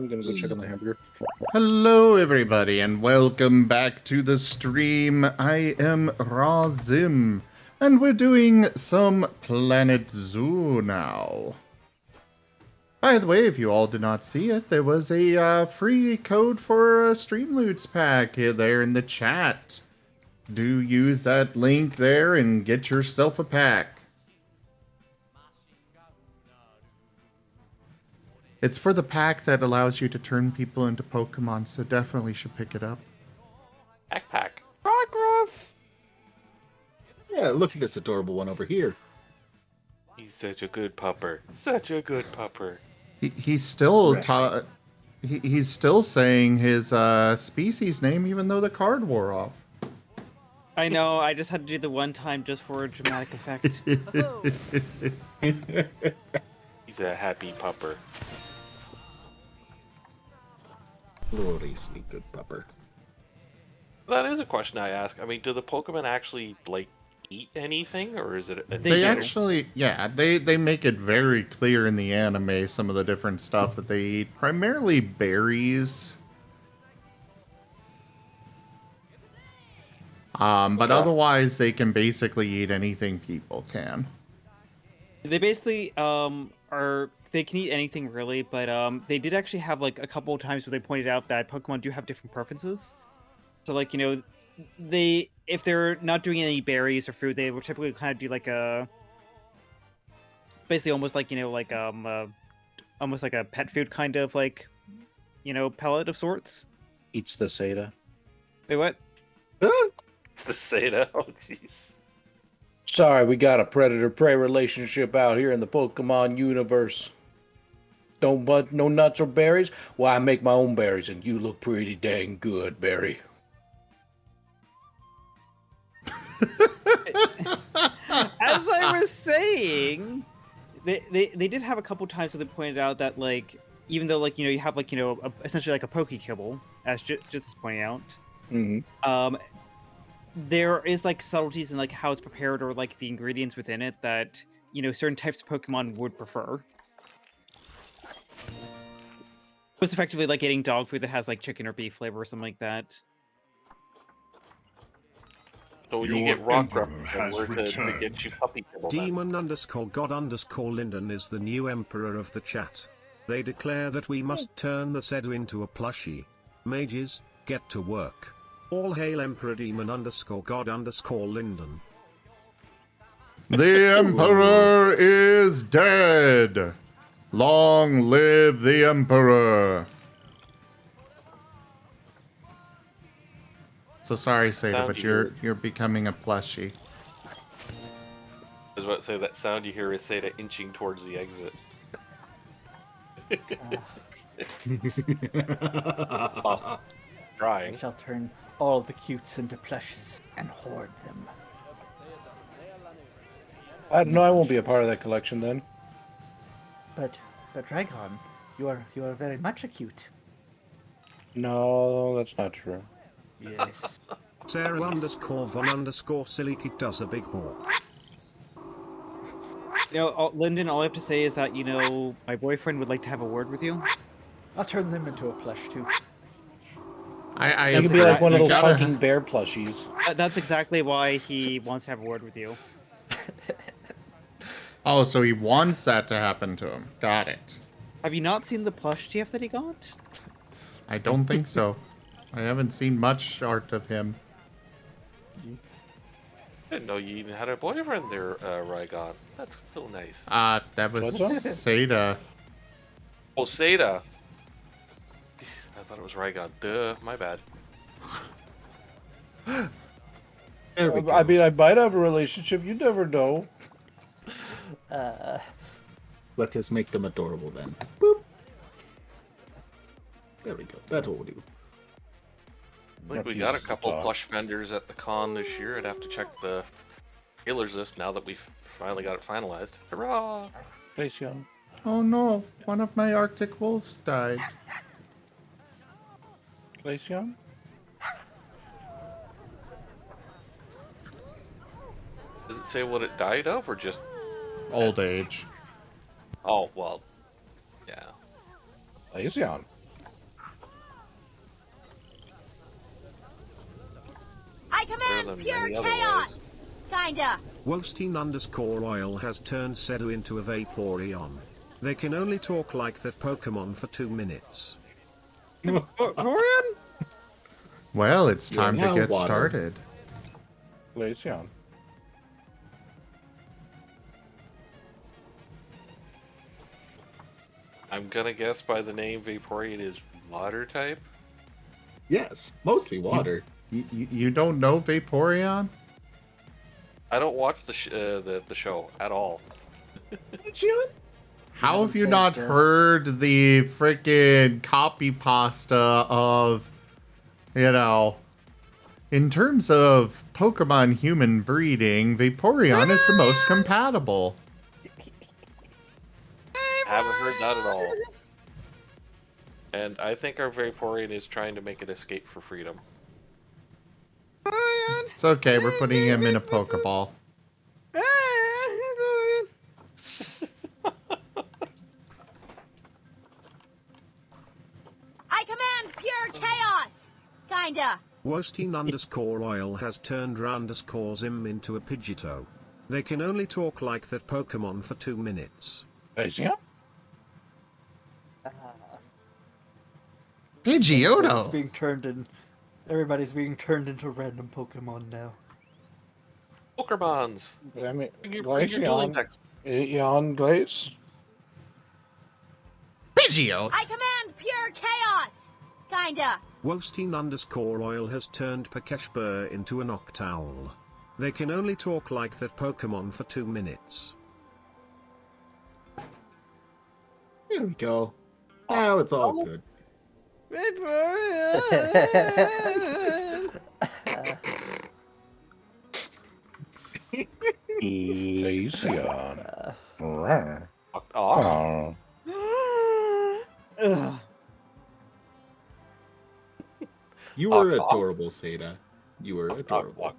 gonna go check on the hamburger. Hello, everybody, and welcome back to the stream. I am Razim, and we're doing some Planet Zoo now. By the way, if you all did not see it, there was a free code for a Streamloots pack there in the chat. Do use that link there and get yourself a pack. It's for the pack that allows you to turn people into Pokemon, so definitely should pick it up. Backpack. Rockruff! Yeah, look at this adorable one over here. He's such a good pupper. Such a good pupper. He's still he's still saying his species name even though the card wore off. I know, I just had to do the one time just for a dramatic effect. He's a happy pupper. Gloriously good pupper. That is a question I ask. I mean, do the Pokemon actually, like, eat anything, or is it... They actually, yeah, they make it very clear in the anime some of the different stuff that they eat. Primarily berries. But otherwise they can basically eat anything people can. They basically they can eat anything really, but they did actually have like a couple of times where they pointed out that Pokemon do have different preferences. So like, you know, if they're not doing any berries or fruit, they will typically kind of do like basically almost like, you know, like almost like a pet food kind of like, you know, pellet of sorts. Eats the Seda. Wait, what? It's the Seda. Oh, jeez. Sorry, we got a predator-prey relationship out here in the Pokemon universe. No nuts or berries? Well, I make my own berries, and you look pretty dang good, Barry. As I was saying, they did have a couple times where they pointed out that like even though like, you know, you have like, you know, essentially like a Pokekibble, as just pointing out. Mm-hmm. There is like subtleties in like how it's prepared or like the ingredients within it that, you know, certain types of Pokemon would prefer. It's effectively like getting dog food that has like chicken or beef flavor or something like that. So you get Rockruff to get you puppy kibble. Demon_God_Linden is the new emperor of the chat. They declare that we must turn the Sedu into a plushie. Mages, get to work. All hail Emperor Demon_God_Linden. The Emperor is dead! Long live the Emperor! So sorry, Seda, but you're becoming a plushie. I was about to say, that sound you hear is Seda inching towards the exit. Trying. I shall turn all the cutes into plushes and hoard them. I don't know. I won't be a part of that collection then. But Dragon, you are very much a cute. No, that's not true. Yes. Sarah_Von_Silikit does a big ball. You know, Lyndon, all I have to say is that, you know, my boyfriend would like to have a word with you. I'll turn them into a plush too. I You could be like one of those gotta- hunking bear plushies. That's exactly why he wants to have a word with you. Oh, so he wants that to happen to him. Got it. Have you not seen the plush GF that he got? I don't think so. I haven't seen much art of him. I didn't know you even had a boyfriend there, Rygon. That's so nice. That was What's up? Seda. Oh, Seda. I thought it was Rygon. Duh, my bad. There we go. I mean, I might have a relationship. You never know. Let us make them adorable then. Boop. There we go. That'll do. I think we got a couple plush vendors at the con this year. I'd have to check the healers list now that we've finally got it finalized. Hurrah! Glaceon. Oh no, one of my Arctic wolves died. Glaceon? Does it say what it died of, or just... Old age. Oh, well, yeah. Glaceon. better than many other ways. Kinda. Wolstein_oil has turned Sedu into a Vaporeon. They can only talk like that Pokemon for 2 minutes. Well, it's time Yeah, to get water. started. Glaceon. I'm gonna guess by the name Vaporeon is water type. Yes, mostly water. You don't know Vaporeon? I don't watch the show at all. How have you not heard the freaking copy pasta of, in terms of Pokemon human breeding, Vaporeon is the most compatible. I haven't heard that at all. And I think our Vaporeon is trying to make an escape for freedom. It's okay, we're putting him in a Pokeball. I command pure chaos. Kinda. Wolstein_oil has turned _Zim into a Pidgeotto. They can only talk like that Pokemon for 2 minutes. Glaceon? Pidgeotto! Everybody's being turned into random Pokemon now. Pokémons! I mean, Bring your dueling Glaceon. decks. Eon Glace. Pidgeotto! I command pure chaos. Kinda. Wolstein_oil has turned Pekeshbur into an Octowl. They can only talk like that Pokemon for 2 minutes. There we go. Now it's all good. Glaceon. Oh, Oh. You were adorable, Seda. You were adorable.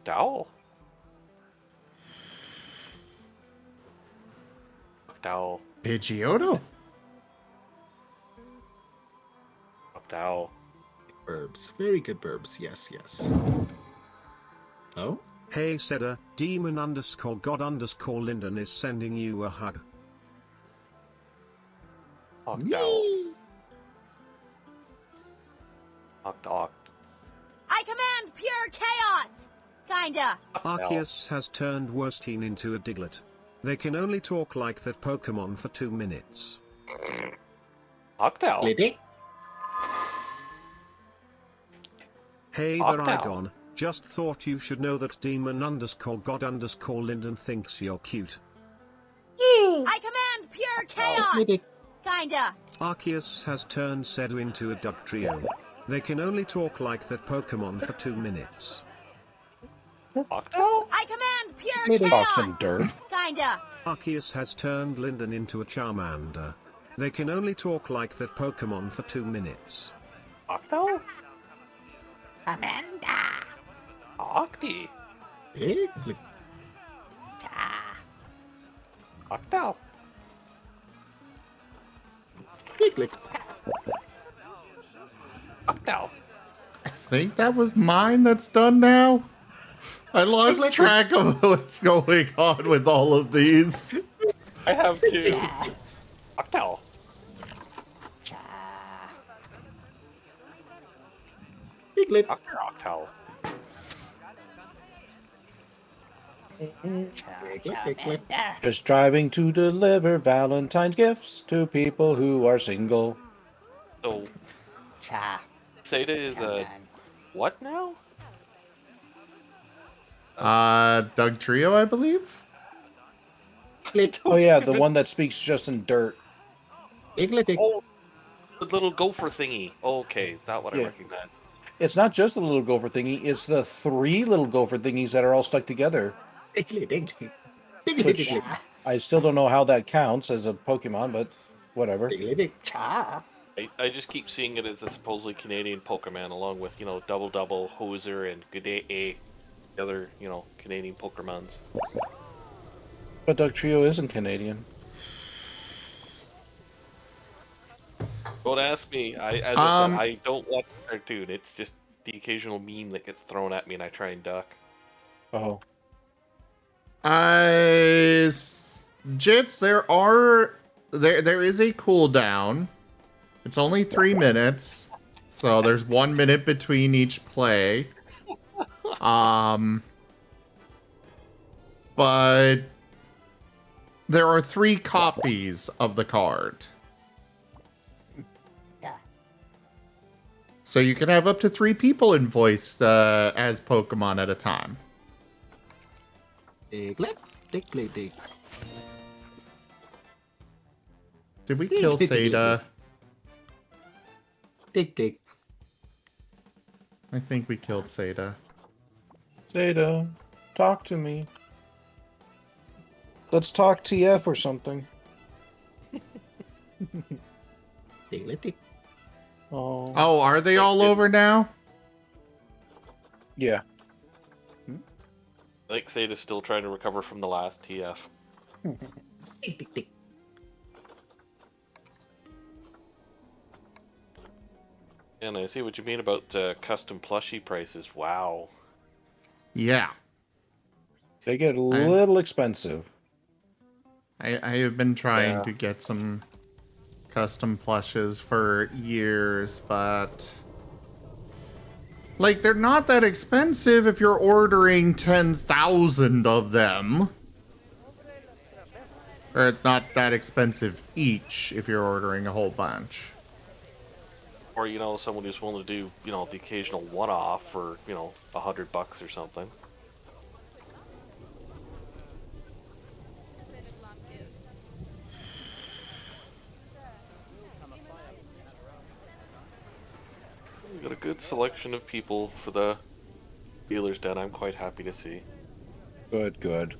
Dowel. Dowel. Pidgeotto? Dowel. Burbs. Very good burbs. Yes, yes. Oh? Hey Seda, Demon_God_Linden is sending you a hug. Dowel. Oct. I command pure chaos. Kinda. Arceus has turned Wolstein into a Diglett. They can only talk like that Pokemon for 2 minutes. Octowl. Lady? Hey Octowl. there Igon, just thought you should know that Demon_God_Linden thinks you're cute. I command pure chaos. Kinda. Arceus has turned Sedu into a Dugtrio. They can only talk like that Pokemon for 2 minutes. Octowl? I command pure Maybe chaos. talk some dirt. Kinda. Arceus has turned Linden into a Charmander. They can only talk like that Pokemon for 2 minutes. Octowl? Amanda. Octi. Eh? Octowl. Piglet. Octowl. I think that was mine that's done now. I lost track of what's going on with all of these. I have two. Octowl. Piglet. Octowl. Piglet. Just driving to deliver Valentine's gifts to people who are single. So, Seda is a what now? Doug Trio, I believe? Oh yeah, the one that speaks just in dirt. Piglet. Oh, the little gopher thingy. Okay, that what I Yeah. recognize. It's not just the little gopher thingy, it's the 3 little gopher thingies that are all stuck together. Piglet. Which I still don't know how that counts as a Pokemon, but whatever. Piglet. I just keep seeing it as a supposedly Canadian Pokemon, along with, Double Double, Hoser, and G'day, the other, Canadian Pokemons. But Dugtrio isn't Canadian. Don't ask me. As I said, Um, I don't watch the cartoon. It's just the occasional meme that gets thrown at me, and I try and duck. Oh. Jits, there is a cooldown. It's only 3 minutes, so there's 1 minute between each play. But there are 3 copies of the card. Yeah. So you can have up to 3 people invoiced as Pokemon at a time. Diglett, Diglett, Dig. Did we kill Seda? Dig, dig. I think we killed Seda. Zeta, talk to me. Let's talk TF or something. Diglett, dig. Oh. Oh, are they all over now? Yeah. Like Sada's still trying to recover from the last TF. Dig, dig, dig. And I see what you mean about custom plushie prices. Wow. Yeah. They get a little expensive. I have been trying Yeah. to get some custom plushes for years, but like they're not that expensive if you're ordering 10,000 of them. Or it's not that expensive each if you're ordering a whole bunch. Or, you know, someone who's willing to do, you know, the occasional one-off for, you know, $100 or something. We got a good selection of people for the dealer's den. I'm quite happy to see. Good, good.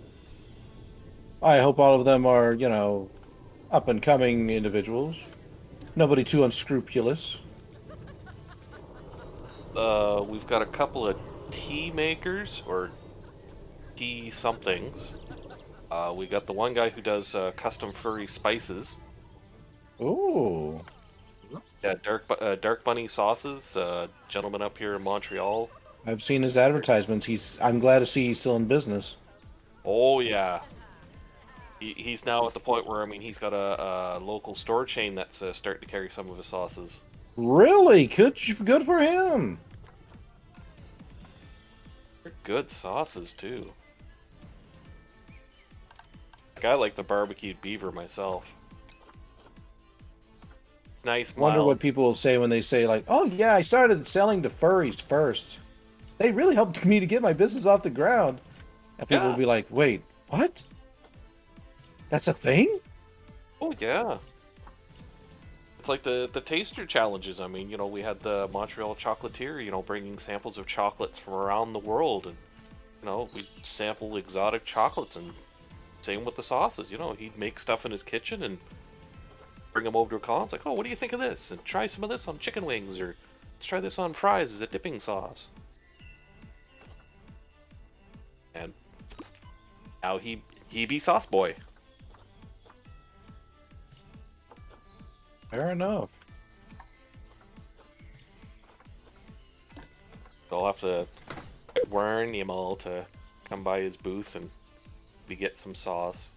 I hope all of them are, you know, up and coming individuals. Nobody too unscrupulous. We've got a couple of tea makers, or tea somethings. We got the one guy who does custom furry spices. Ooh. Yeah, Dark Bunny sauces. Gentleman up here in Montreal. I've seen his advertisements. I'm glad to see he's still in business. Oh yeah. He's now at the point where, I mean, he's got a local store chain that's starting to carry some of his sauces. Really? Good for him. They're good sauces too. Like, I like the barbecued beaver myself. Nice, Wonder mild. what people will say when they say, like, oh yeah, I started selling to furries first. They really helped me to get my business off the ground. And people Yeah. will be like, wait, what? That's a thing? Oh yeah. It's like the taster challenges. I mean, you know, we had the Montreal chocolatier, you know, bringing samples of chocolates from around the world, and you know, we sample exotic chocolates, and same with the sauces. You know, he'd make stuff in his kitchen and bring them over to a con. It's like, oh, what do you think of this? And try some of this on chicken wings, or let's try this on fries as a dipping sauce. And now he be sauce boy. Fair enough. So I'll have to warn him all to come by his booth and maybe get some sauce.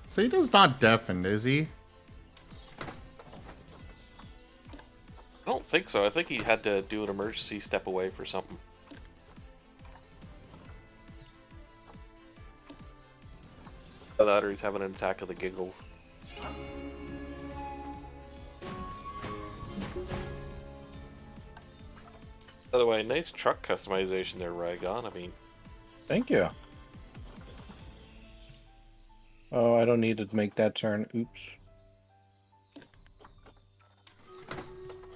Seda's not deafened, is he? I don't think so. I think he had to do an emergency step away for something. Either that or he's having an attack of the giggles. By the way, nice truck customization there, Rygon. I mean, Thank you. Oh, I don't need to make that turn. Oops.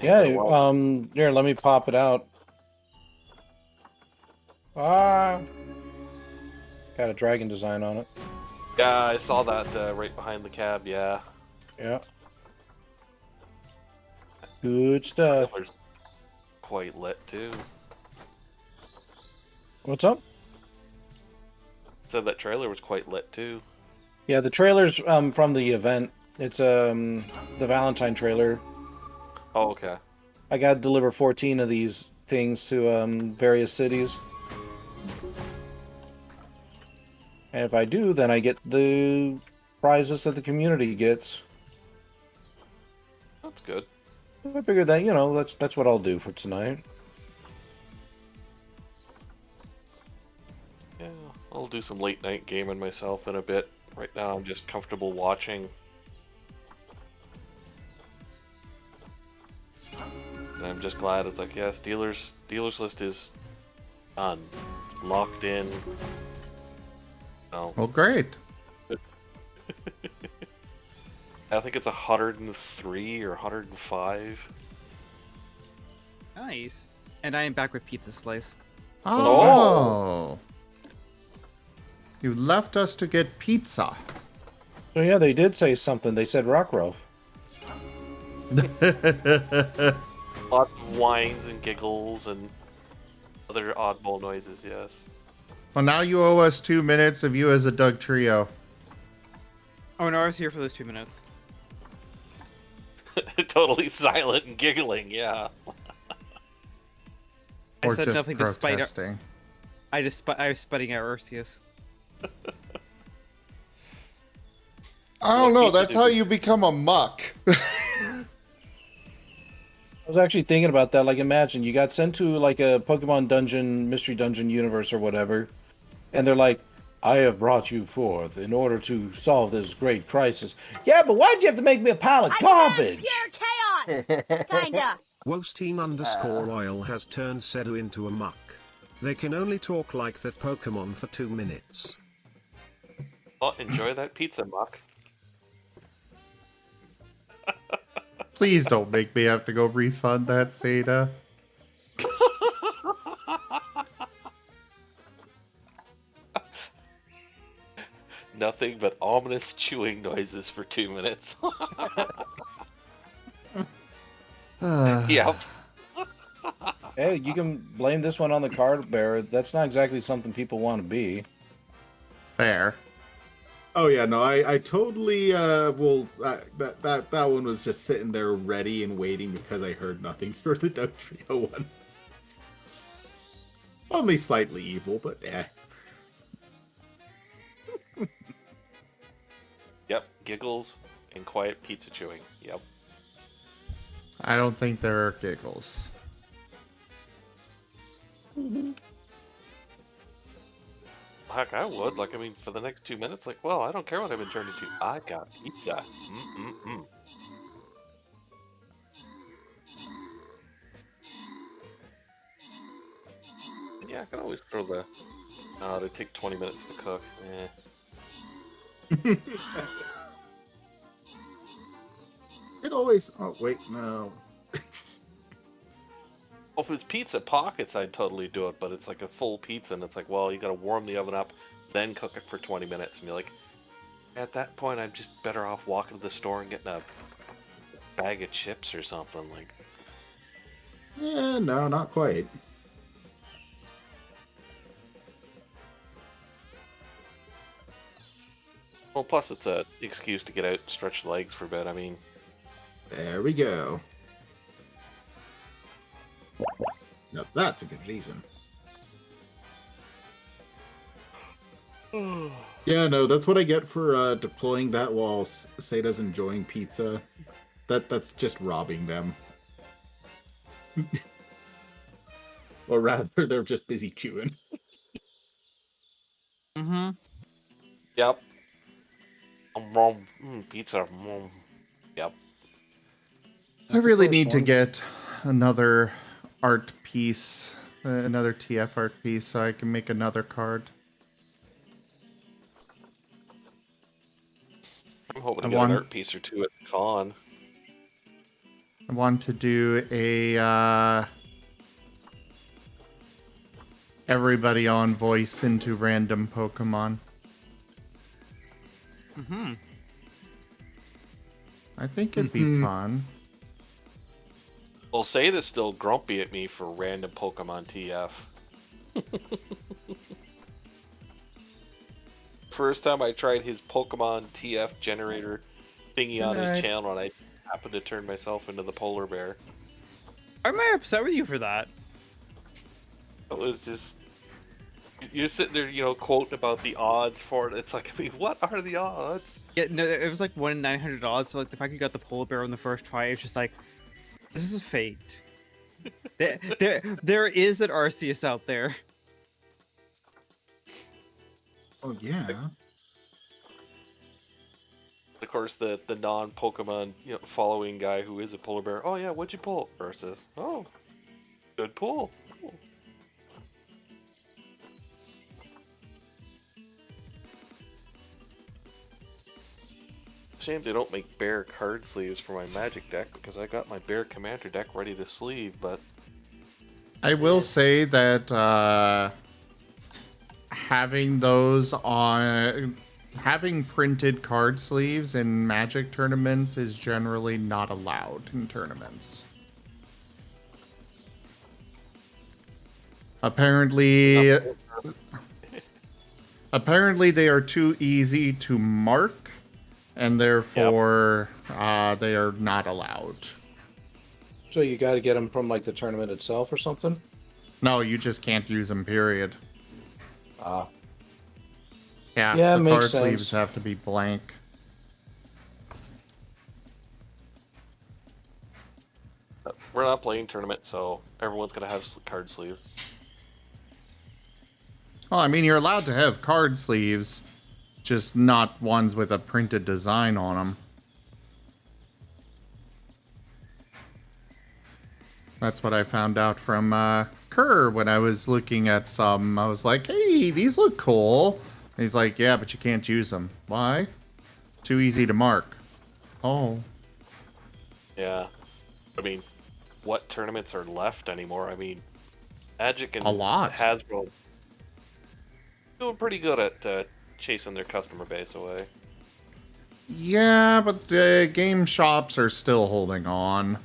Yeah, here, let me pop it out. Ah. Got a dragon design on it. yeah, I saw that right behind the cab. Yeah, Yeah. Good stuff. Trailer's quite lit too. What's up? Said that trailer was quite lit too. Yeah, the trailers from the event It's the Valentine trailer. Oh, okay. I gotta deliver 14 of these things to various cities. And if I do, then I get the prizes that the community gets. That's good. I figured that, that's what I'll do for tonight. Yeah, I'll do some late night gaming myself in a bit. Right now, I'm just comfortable watching. And I'm just glad it's like, yes, dealers list is done, locked in. No, Well, great. I think it's 103 or 105. Nice. And I am back with Pizza Slice. Oh. You left us to get pizza. So yeah, they did say something. They said Rockruff. Lots of whines and giggles and other oddball noises, yes. Well, now you owe us 2 minutes of you as a Doug Trio. Oh no, I was here for those 2 minutes. Totally silent and giggling, yeah. I Or said just nothing despite protesting. I was sputting at Ursius. I don't know. pizza That's do how we- you become a muck. I was actually thinking about that. Like, imagine you got sent to like a Pokemon dungeon, mystery dungeon universe or whatever, and they're like, "I have brought you forth in order to solve this great crisis." Yeah, but why'd you have to make me a pile of I command garbage? pure chaos! Kinda. Wosteen_oil has turned Sedu into a muck. They can only talk like that Pokemon for 2 minutes. Oh, enjoy that pizza, Muck. Please don't make me have to go refund that Seda. Nothing but ominous chewing noises for 2 minutes. Yep. Hey, you can blame this one on the card bearer. That's not exactly something people want to be. Fair. Oh yeah, no, I totally that one was just sitting there ready and waiting because I heard nothing for the Doug Trio one. Only slightly evil, but eh. Yep, giggles and quiet pizza chewing. Yep. I don't think there are giggles. Heck, I would. Like, I mean, for the next 2 minutes, like, well, I don't care what I've been turned into. I got pizza. Mm-mm-mm. Yeah, I can always throw the... they take 20 minutes to cook. Eh. It always. Oh wait, no. Well, if it was pizza pockets, I'd totally do it, but it's like a full pizza, and it's like, well, you gotta warm the oven up, then cook it for 20 minutes, and you're like, at that point, I'm just better off walking to the store and getting a bag of chips or something, like... Yeah, no, not quite. Well, plus it's a excuse to get out and stretch the legs for a bit, I mean... There we go. Now that's a good reason. Yeah, no, that's what I get for deploying that while Seda's enjoying pizza. That's just robbing them. Or rather, they're just busy chewing. Mm-hmm. Yep. Pizza. Yep. I really first need to one. get another art piece, another TF art piece, so I can make another card. I'm hoping to I get want- an art piece or two at the con. I want to do a everybody on voice into random Pokemon. Mm-hmm. I think it'd be fun. Well, Sada's still grumpy at me for random Pokemon TF. First time I tried his Pokemon TF generator, thingy on his Alright. channel, and I happened to turn myself into the polar bear. Why am I upset with you for that? It was just you're sitting there, quoting about the odds for it. It's like, I mean, what are the odds? Yeah, no, it was like 1 in 900 odds. So like the fact you got the polar bear on the first try, it's just like, this is fate. there is an Arceus out there. Oh yeah. Of course, the non-Pokemon following guy who is a polar bear. Oh yeah, what'd you pull? Versus, oh, good pull. Cool. Shame they don't make bear card sleeves for my Magic deck, because I got my bear commander deck ready to sleeve, but I will say that having those on, having printed card sleeves in Magic tournaments is generally not allowed in tournaments. Apparently they are too easy to mark, and therefore they are not allowed. So you got to get them from like the tournament itself or something? No, you just can't use them, period. Ah. Yeah, it the makes card sleeves sense. have to be blank. we're not playing tournament, so everyone's gonna have card sleeve. Well, I mean, you're allowed to have card sleeves, just not ones with a printed design on them. That's what I found out from Kerr when I was looking at some. I was like, hey, these look cool. And he's like, yeah, but you can't use them. Why? Too easy to mark. Oh. Yeah, I mean, what tournaments are left anymore? I mean, Magic and A lot. Hasbro doing pretty good at chasing their customer base away. Yeah, but game shops are still holding on.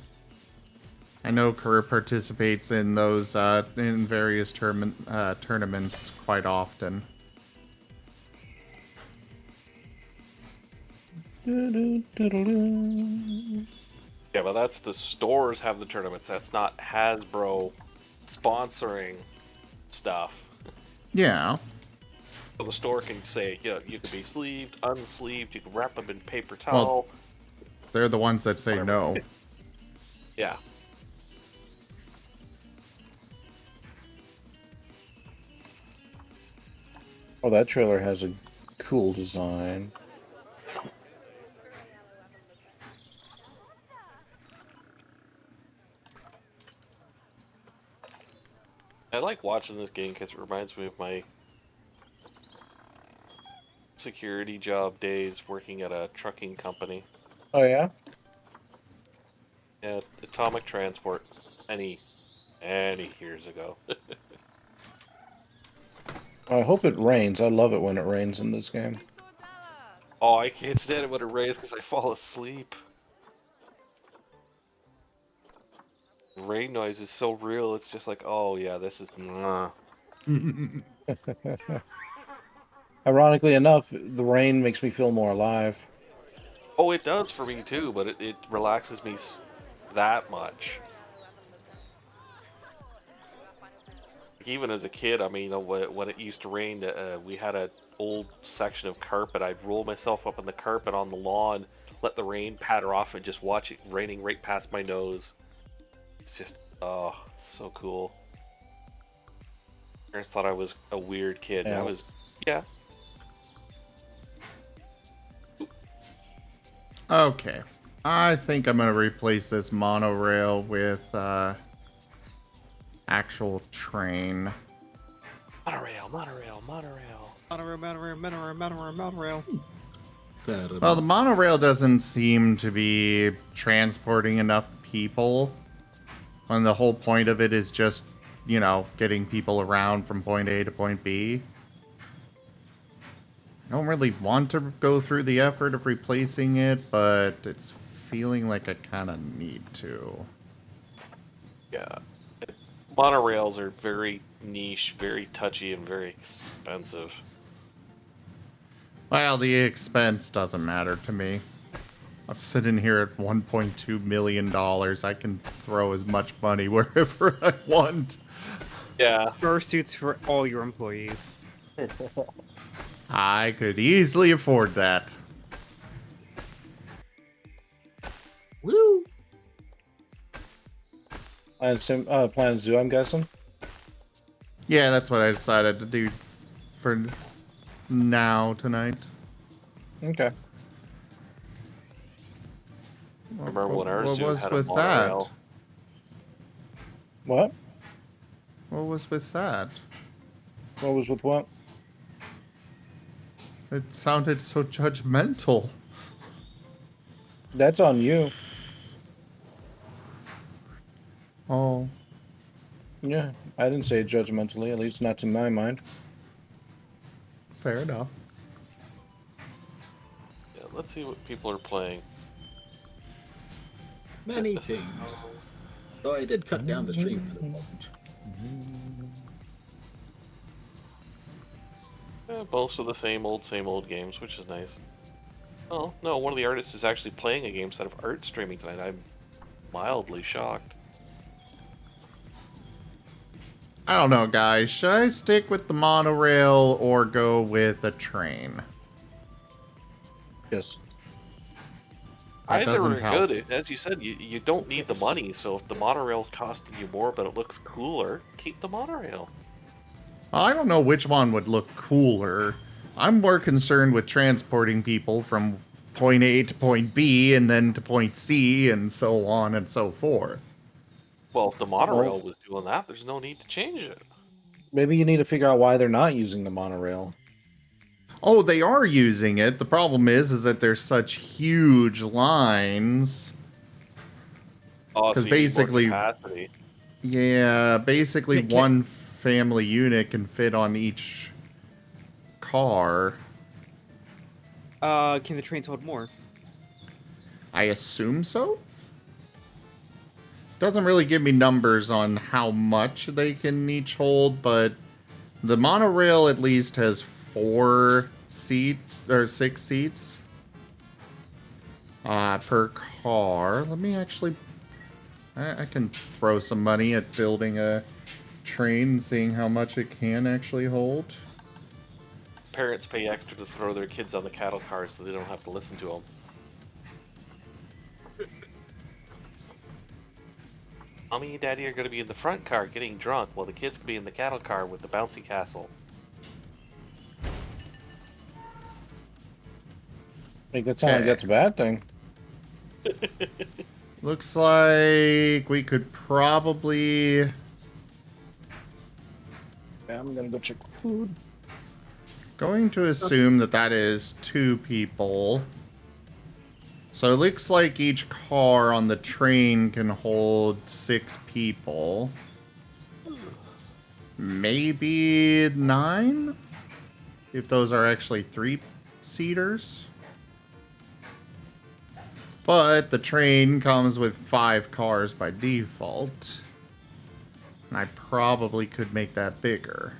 I know Kerr participates in those in various tournaments quite often. Yeah, but that's the stores have the tournaments. That's not Hasbro sponsoring stuff. Yeah. So the store can say, you can be sleeved, unsleeved, you can wrap them in paper towel. They're the ones that say Whatever. no. Yeah. Oh, that trailer has a cool design. I like watching this game because it reminds me of my security job days working at a trucking company. Oh, yeah? Yeah, Atomic Transport. Many years ago. I hope it rains. I love it when it rains in this game. Oh, I can't stand it when it rains because I fall asleep. Rain noise is so real. It's just like, oh yeah, this is. Ironically enough, the rain makes me feel more alive. Oh, it does for me too, but it relaxes me that much. Even as a kid, I mean, when it used to rain, we had an old section of carpet. I'd roll myself up on the carpet on the lawn, let the rain patter off, and just watch it raining right past my nose. It's just, oh, so cool. Parents thought I was a weird kid. Yeah. I was, yeah. Okay. I think I'm going to replace this monorail with actual train. Monorail. Monorail. Well, the monorail doesn't seem to be transporting enough people. When the whole point of it is just, getting people around from point A to point B. I don't really want to go through the effort of replacing it, but it's feeling like I kind of need to. Yeah. Monorails are very niche, very touchy, and very expensive. Well, the expense doesn't matter to me. I'm sitting here at $1.2 million. I can throw as much money wherever I want. Yeah. Fursuits for all your employees. I could easily afford that. Woo! Planet Zoo, I'm guessing. Yeah, that's what I decided to do for now tonight. Okay. Remember when our What zoo was had a with monorail? What? that? What was with that? What was with what? It sounded so judgmental. That's on you. Oh, Yeah, I didn't say it judgmentally, at least not to my mind. fair enough. Yeah, let's see what people are playing. Many things. Though I did cut down the stream for the moment. Most of the same old games, which is nice. Oh, no, one of the artists is actually playing a game instead of art streaming tonight. I'm mildly shocked. I don't know, guys. Should I stick with the monorail or go with a train? Yes. That Either doesn't are help. good. As you said, you don't need the money, so if the monorail's costing you more but it looks cooler, keep the monorail. I don't know which one would look cooler. I'm more concerned with transporting people from point A to point B and then to point C and so on and so forth. Well, if the monorail was doing that, there's no need to change it. Maybe you need to figure out why they're not using the monorail. Oh, they are using it. The problem is that there's such huge lines. Oh, so 'Cause you need more basically- capacity. Yeah, basically Can- one family unit can fit on each car. Can the trains hold more? I assume so? Doesn't really give me numbers on how much they can each hold, but the monorail at least has 4 seats, or 6 seats per car. Let me actually... I can throw some money at building a train, seeing how much it can actually hold. Parents pay extra to throw their kids on the cattle cars so they don't have to listen to them. Mommy and Daddy are going to be in the front car getting drunk while the kids can be in the cattle car with the bouncy castle. I think that sounds like that's a bad thing. Looks like we could probably... Yeah, I'm gonna go check the food. Going to assume that that is 2 people. So it looks like each car on the train can hold 6 people. Maybe 9? If those are actually 3-seaters. But the train comes with 5 cars by default. And I probably could make that bigger.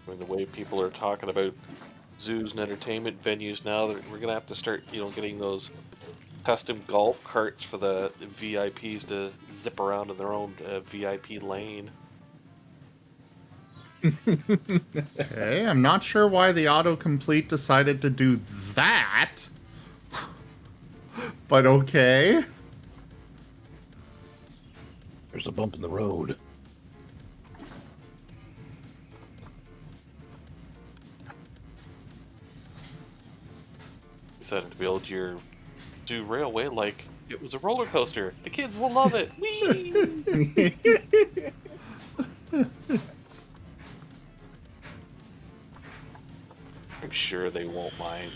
I mean, the way people are talking about zoos and entertainment venues now, that we're gonna have to start, getting those custom golf carts for the VIPs to zip around in their own VIP lane. Okay, I'm not sure why the autocomplete decided to do that. But okay. There's a bump in the road. Decided to build your zoo railway like it was a roller coaster. The kids will love it. Whee! I'm sure they won't mind.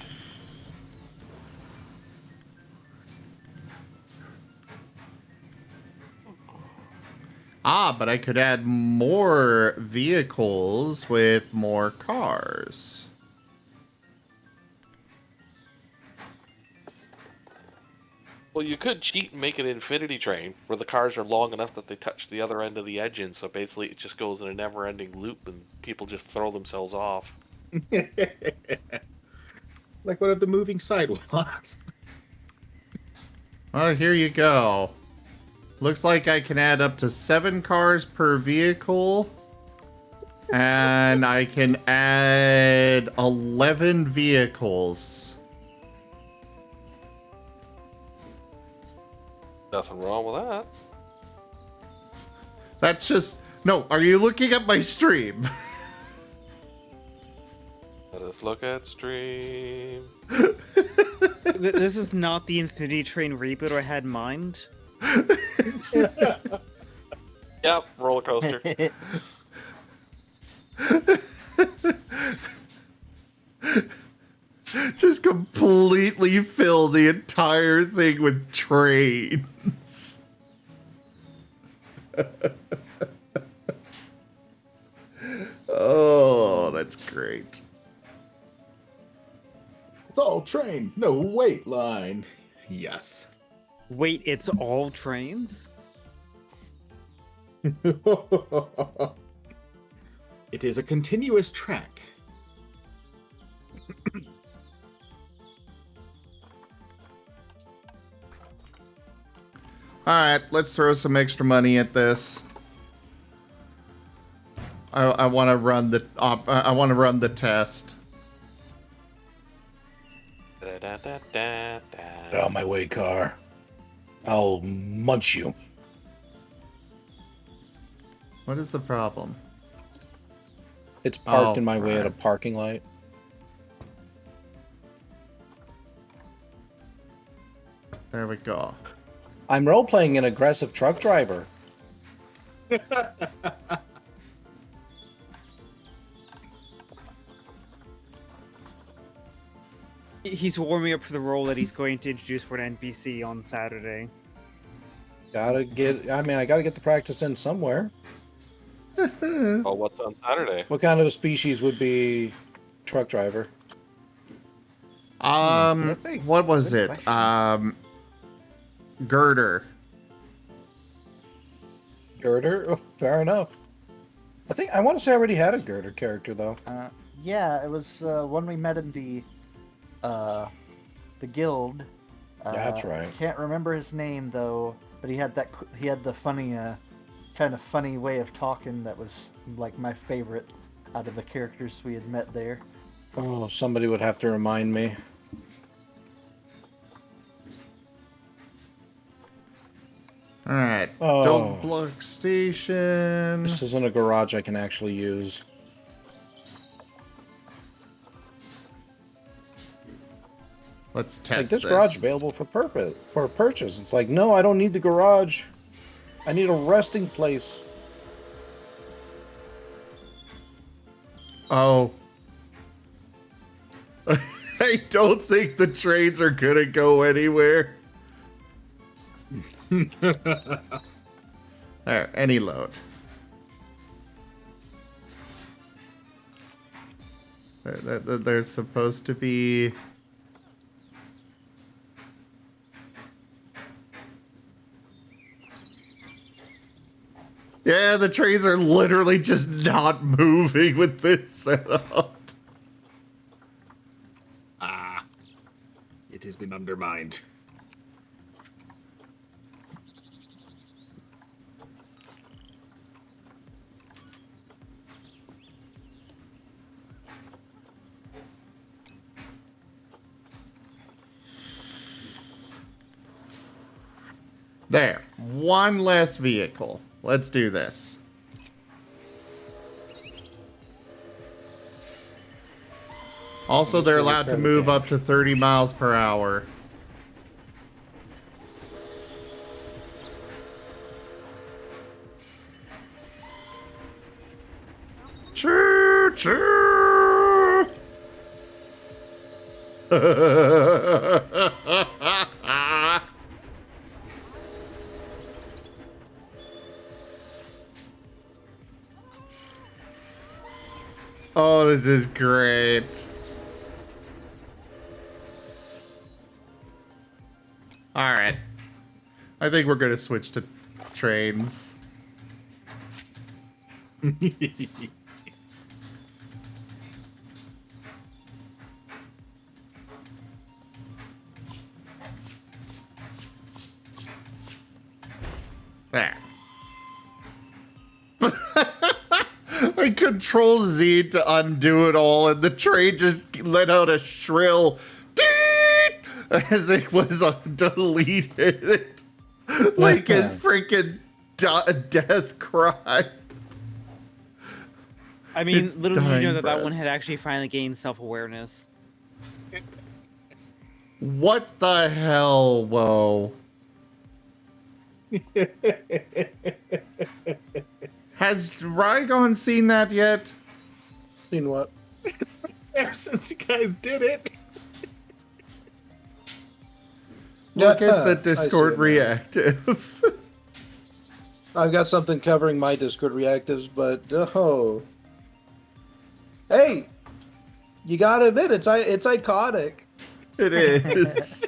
Ah, but I could add more vehicles with more cars. Well, you could cheat and make an infinity train where the cars are long enough that they touch the other end of the engine, so basically it just goes in a never-ending loop and people just throw themselves off. Like one of the moving sidewalks. Well, here you go. Looks like I can add up to 7 cars per vehicle. And I can add 11 vehicles. Nothing wrong with that. That's just... No, are you looking at my stream? Let us look at stream. This is not the Infinity Train reboot I had in mind. Yep, roller coaster. Just completely fill the entire thing with trains. Oh, that's great. It's all train, no wait line. Yes. Wait, it's all trains? It is a continuous track. Alright, let's throw some extra money at this. I want to run the I want to run the test. Get out of my way, car. I'll munch you. What is the problem? It's parked Oh, in my way at a right. parking light. There we go. I'm role-playing an aggressive truck driver. He's warming up for the role that he's going to introduce for an NPC on Saturday. I gotta get the practice in somewhere. Oh, what's on Saturday? What kind of a species would be truck driver? That's a What was good it? question. Girder. Girder? Oh, fair enough. I want to say I already had a Girder character, though. Yeah, it was one we met in the guild. That's right. I can't remember his name though, but he had the funny, kind of funny way of talking that was like my favorite out of the characters we had met there. Oh, somebody would have to remind me. Alright. Oh. Don't block station. This isn't a garage I can actually use. Let's Like, test this this. garage available for purchase. It's like, no, I don't need the garage. I need a resting place. Oh. I don't think the trains are gonna go anywhere. There, any load. There's supposed to be... Yeah, the trains are literally just not moving with this setup. Ah, it has been undermined. There, one less vehicle. Let's do this. Also, they're allowed to move up to 30 miles per hour. Choo choo! Oh, this is great. All right. I think we're going to switch to trains. There. I control Z to undo it all, and the train just let out a shrill "deet" as it was deleted. Like his freaking death cry. I mean, It's little did you know dying that breath. that one had actually finally gained self-awareness. What the hell, whoa. Has Rygon seen that yet? Seen what? Ever since you guys did it. Look at the I see Discord it now. reactive. I've got something covering my Discord reactives, but oh, hey, you gotta admit it's iconic. It is.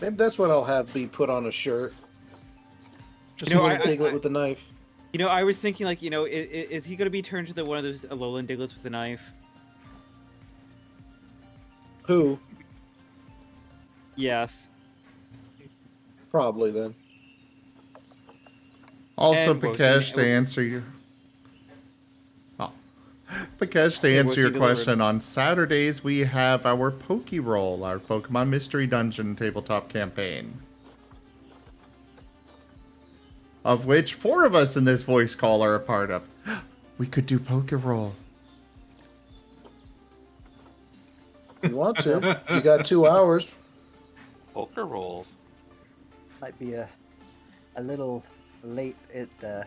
Maybe that's what I'll have be put on a shirt. Just You know, a little Diglett with a knife. You know, I was thinking, like, you know, is he going to be turned to one of those Alolan Diglets with a knife? Who? Yes. Probably then. Also, And Pikesh, to Woshi- answer your... Oh. Pikesh, to Say answer your Woshi question, on Saturdays we have our Pokeroll, our Pokemon Mystery Dungeon tabletop campaign. Of which 4 of us in this voice call are a part of. We could do Pokeroll. You want to? You got 2 hours. Poker rolls. Might be a little late in the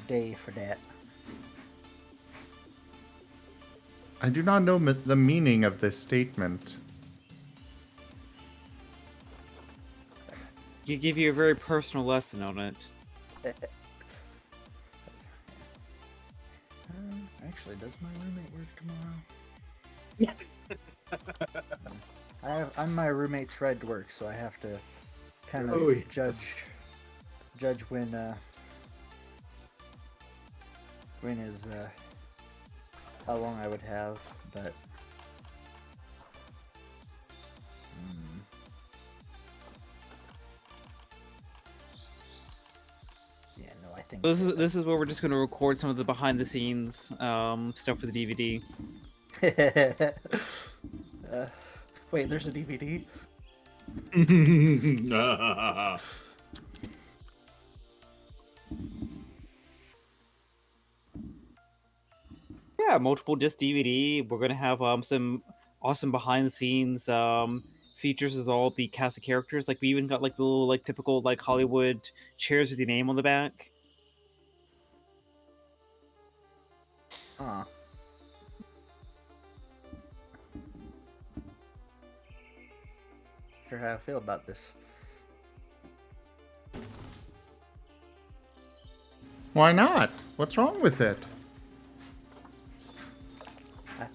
day for that. I do not know the meaning of this statement. You give you a very personal lesson on it. Actually, does my roommate work tomorrow? I'm my roommate's ride to work, so I have to kind of Oh, yes. judge when is how long I would have, but yeah, no, I think This is where we're just going to record some of the behind the scenes stuff for the DVD. wait, there's a DVD? Yeah, multiple disc DVD. We're gonna have some awesome behind the scenes features as all the cast of characters. Like we even got like the little like typical like Hollywood chairs with your name on the back. Huh. Sure how I feel about this. Why not? What's wrong with it?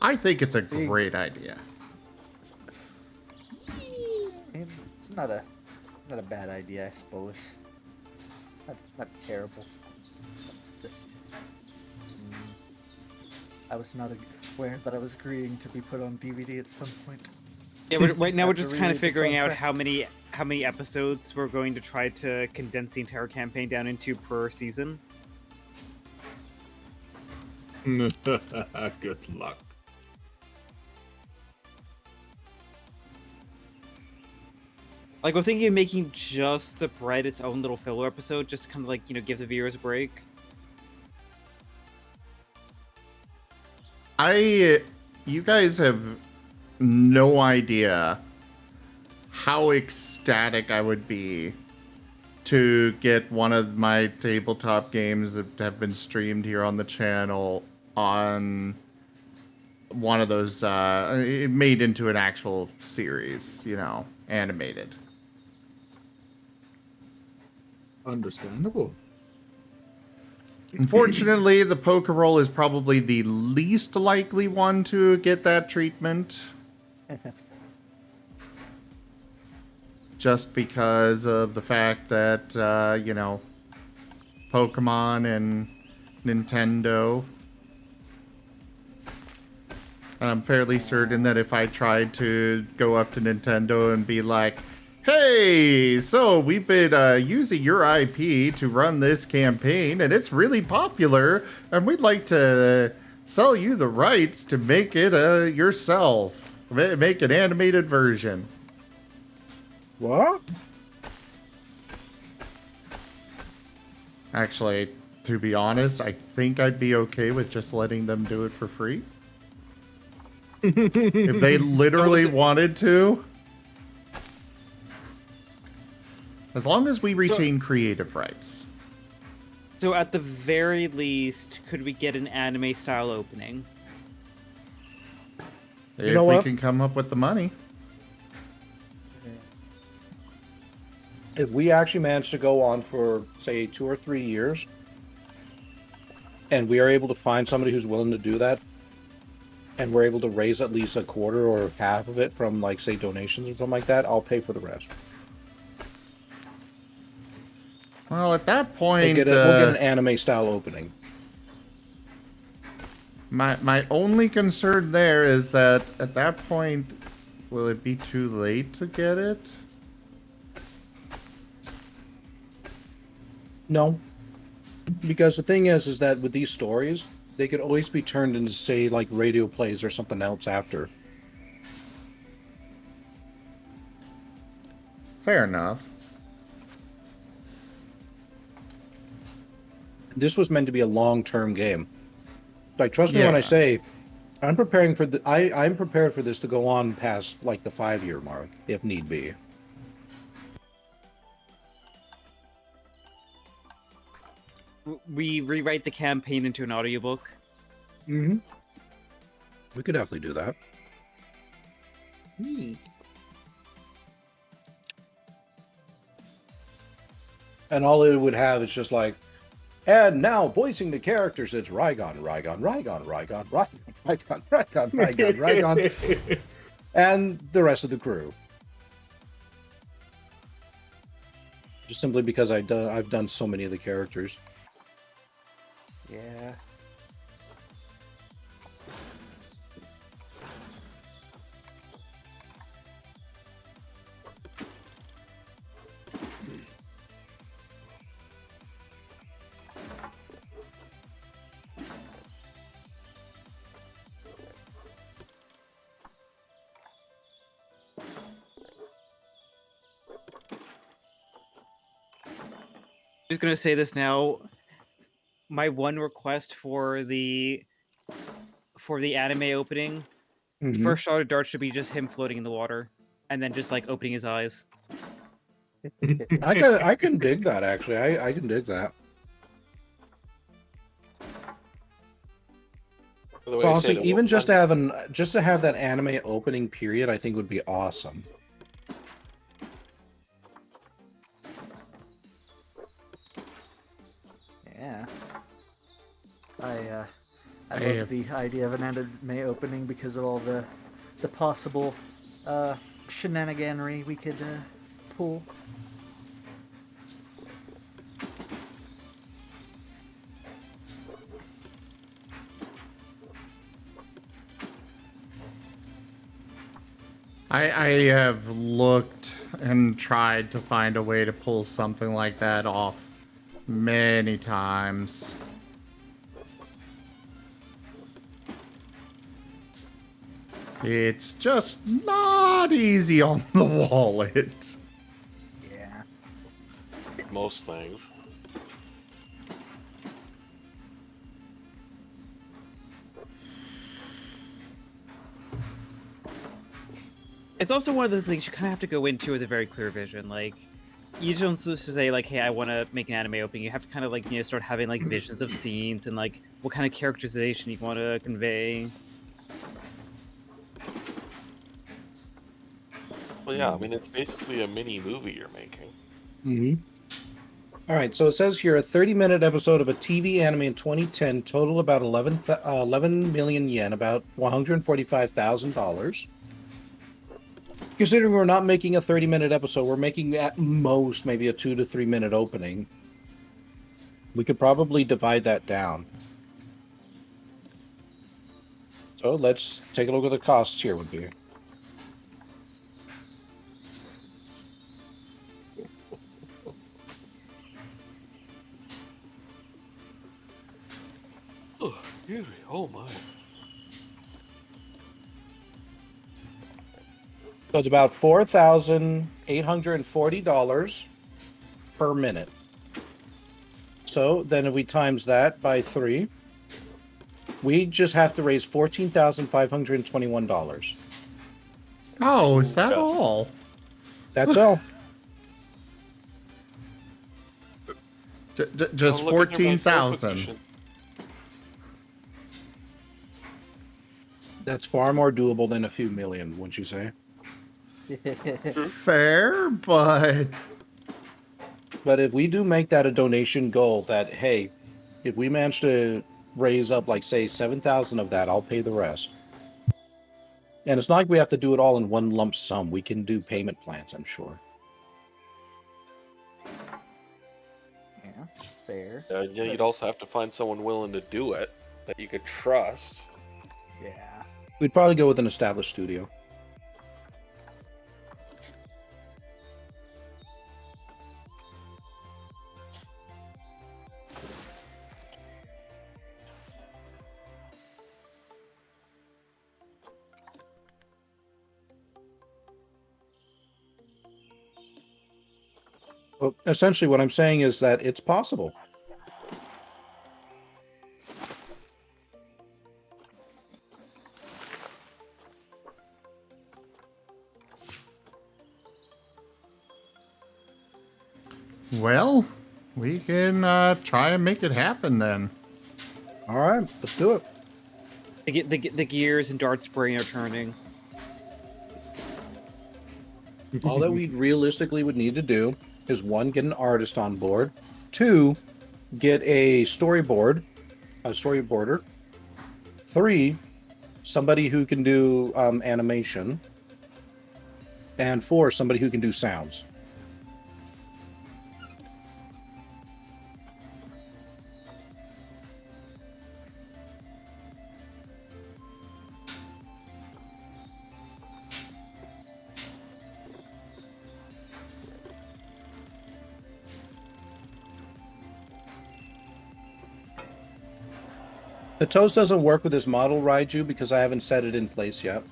I think it's a great idea. It's not a bad idea, I suppose. Not terrible. Just I was not aware that I was agreeing to be put on DVD at some point. Yeah, right now we're Have to just kind reread of the figuring out contract. how many episodes we're going to try to condense the entire campaign down into per season. Good luck. Like we're thinking of making just the bread its own little filler episode, just to kind of like, you know, give the viewers a break. You guys have no idea how ecstatic I would be to get one of my tabletop games that have been streamed here on the channel on one of those, made into an actual series, you know, animated. Understandable. Unfortunately, the Pokeroll is probably the least likely one to get that treatment. just because of the fact that, Pokemon and Nintendo. And I'm fairly certain that if I tried to go up to Nintendo and be like, hey, so we've been using your IP to run this campaign, and it's really popular, and we'd like to sell you the rights to make it yourself. Make an animated version. What? Actually, to be honest, I think I'd be okay with just letting them do it for free. If they literally wanted to. As long as we retain creative rights. So at the very least, could we get an anime style opening? If know we what? can come up with the money. If we actually manage to go on for, say, 2 or 3 years, and we are able to find somebody who's willing to do that, and we're able to raise at least a quarter or half of it from, like, say, donations or something like that, I'll pay for the rest. Well, at that point, We'll get an anime style opening. my only concern there is that at that point, will it be too late to get it? No. Because the thing is that with these stories, they could always be turned into, say, like radio plays or something else after. Fair enough. This was meant to be a long-term game. Like, trust me when I Yeah. say, I'm preparing for I'm prepared for this to go on past, like, the 5-year mark, if need be. We rewrite the campaign into an audiobook. Mm-hmm. We could definitely do that. And all it would have is just like, and now voicing the characters, it's Rygon, Rygon, Rygon, Rygon, Rygon, Rygon, Rygon, Rygon, Rygon, and the rest of the crew. Just simply because I've done so many of the characters. Yeah. Just gonna say this now. My one request for the anime opening, Mhm. first shot of Dart should be just him floating in the water, and then just like opening his eyes. I can dig that, actually. I can dig that. By the way, I Honestly, said, even just to have that anime opening period, I think would be awesome. Yeah. I Hey, love the idea of an anime opening because of all the possible shenaniganery we could pull. I have looked and tried to find a way to pull something like that off many times. It's just not easy on the wallet. Yeah. most things. It's also one of those things you kind of have to go into with a very clear vision. Like, you don't just say like, "Hey, I want to make an anime opening." You have to kind of like start having like visions of scenes and like what kind of characterization you want to convey. Well, yeah, I mean, it's basically a mini movie you're making. Mm-hmm. All right, so it says here a 30-minute episode of a TV anime in 2010 totaled about 11 million yen, about $145,000. Considering we're not making a 30-minute episode, we're making at most maybe a 2 to 3 minute opening. We could probably divide that down. So let's take a look at the costs here would be. Oh, excuse me. Oh my. So it's about $4,840 per minute. So then if we times that by 3, we just have to raise $14,521. Oh, is that Yes. all? That's all. Just Oh, look at my 14,000. cushion. That's far more doable than a few million, wouldn't you say? Fair, but But if we do make that a donation goal, that hey, if we manage to raise up like say 7,000 of that, I'll pay the rest. And it's not like we have to do it all in one lump sum. We can do payment plans, I'm sure. Yeah, fair. Yeah, you'd also have to find someone willing to do it that you could trust. Yeah. We'd probably go with an established studio. Well, essentially what I'm saying is that it's possible. well, we can try and make it happen then. All right, let's do it. The gears and Dart's brain are turning. All that we realistically would need to do is 1, get an artist on board. 2, get a storyboarder. 3, somebody who can do animation. And 4, somebody who can do sounds. The toast doesn't work with this model, Raiju, because I haven't set it in place yet.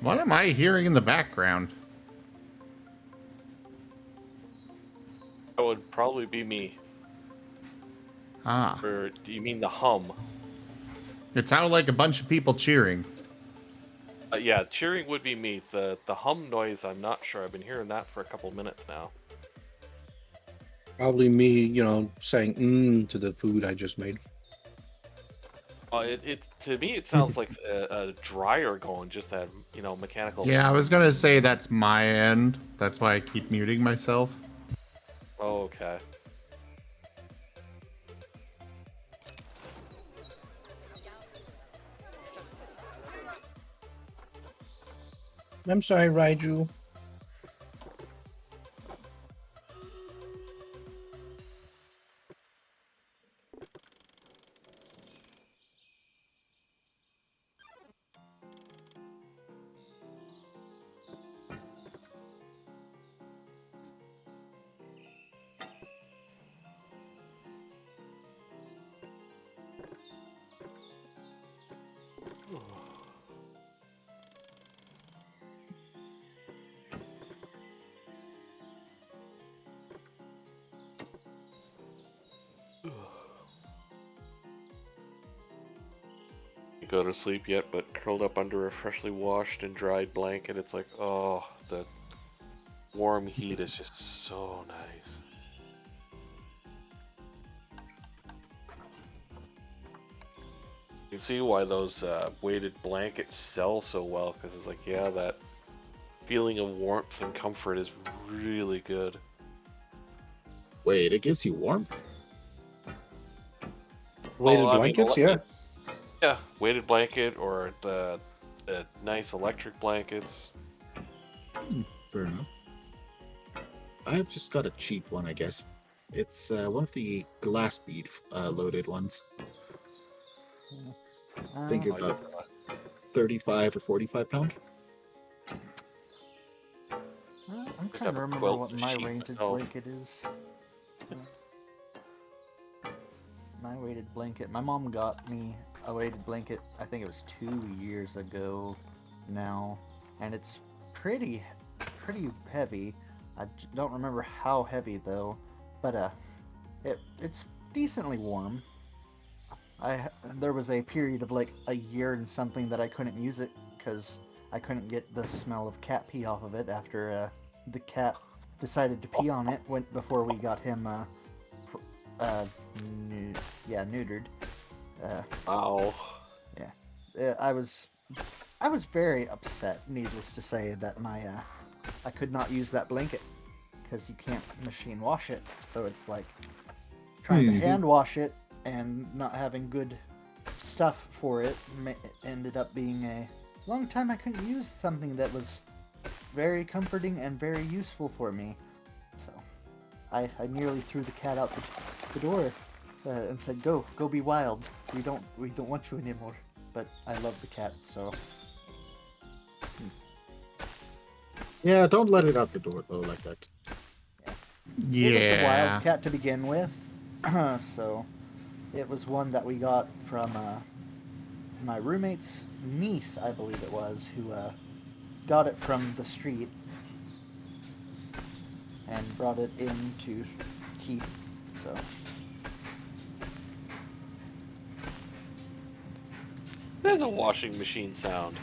What am I hearing in the background? That would probably be me. Ah, Or do you mean the hum? it sounded like a bunch of people cheering. Yeah, cheering would be me. The hum noise, I'm not sure. I've been hearing that for a couple minutes now. Probably me, saying to the food I just made. It to me it sounds like a dryer going, just that mechanical. Yeah, I was gonna say that's my end. That's why I keep muting myself. Oh, okay. I'm sorry, Raiju. Go to sleep yet, but curled up under a freshly washed and dried blanket. It's like, oh, the warm heat is just so nice. You can see why those weighted blankets sell so well, because it's like, yeah, that feeling of warmth and comfort is really good. Wait, it gives you warmth? Weighted I mean, blankets, yeah. Yeah, weighted blanket or the nice electric blankets. Fair enough. I've just got a cheap one, I guess. It's one of the glass bead loaded ones. I think Uh, Oh, about 35 or 45 pound. I'm Just trying have to a remember quilt what and my sheet weighted myself. blanket is. My weighted blanket. My mom got me a weighted blanket. I think it was 2 years ago now, and it's pretty heavy. Don't remember how heavy though, but it's decently warm. There was a period of like a year and something that I couldn't use it because I couldn't get the smell of cat pee off of it after the cat decided to pee on it before we got him uh, nu- neutered. Wow. I was very upset. Needless to say, that I could not use that blanket because you can't machine wash it. So it's like trying to hand wash it and not having good stuff for it ended up being a long time I couldn't use something that was very comforting and very useful for me. So I nearly threw the cat out the door and said, "Go be wild. We don't want you anymore." But I love the cat, so Yeah, don't let it out the door though like that. it was a wild Yeah. cat to begin with. So it was one that we got from my roommate's niece, I believe it was, who got it from the street and brought it in to keep. So There's a washing machine sound.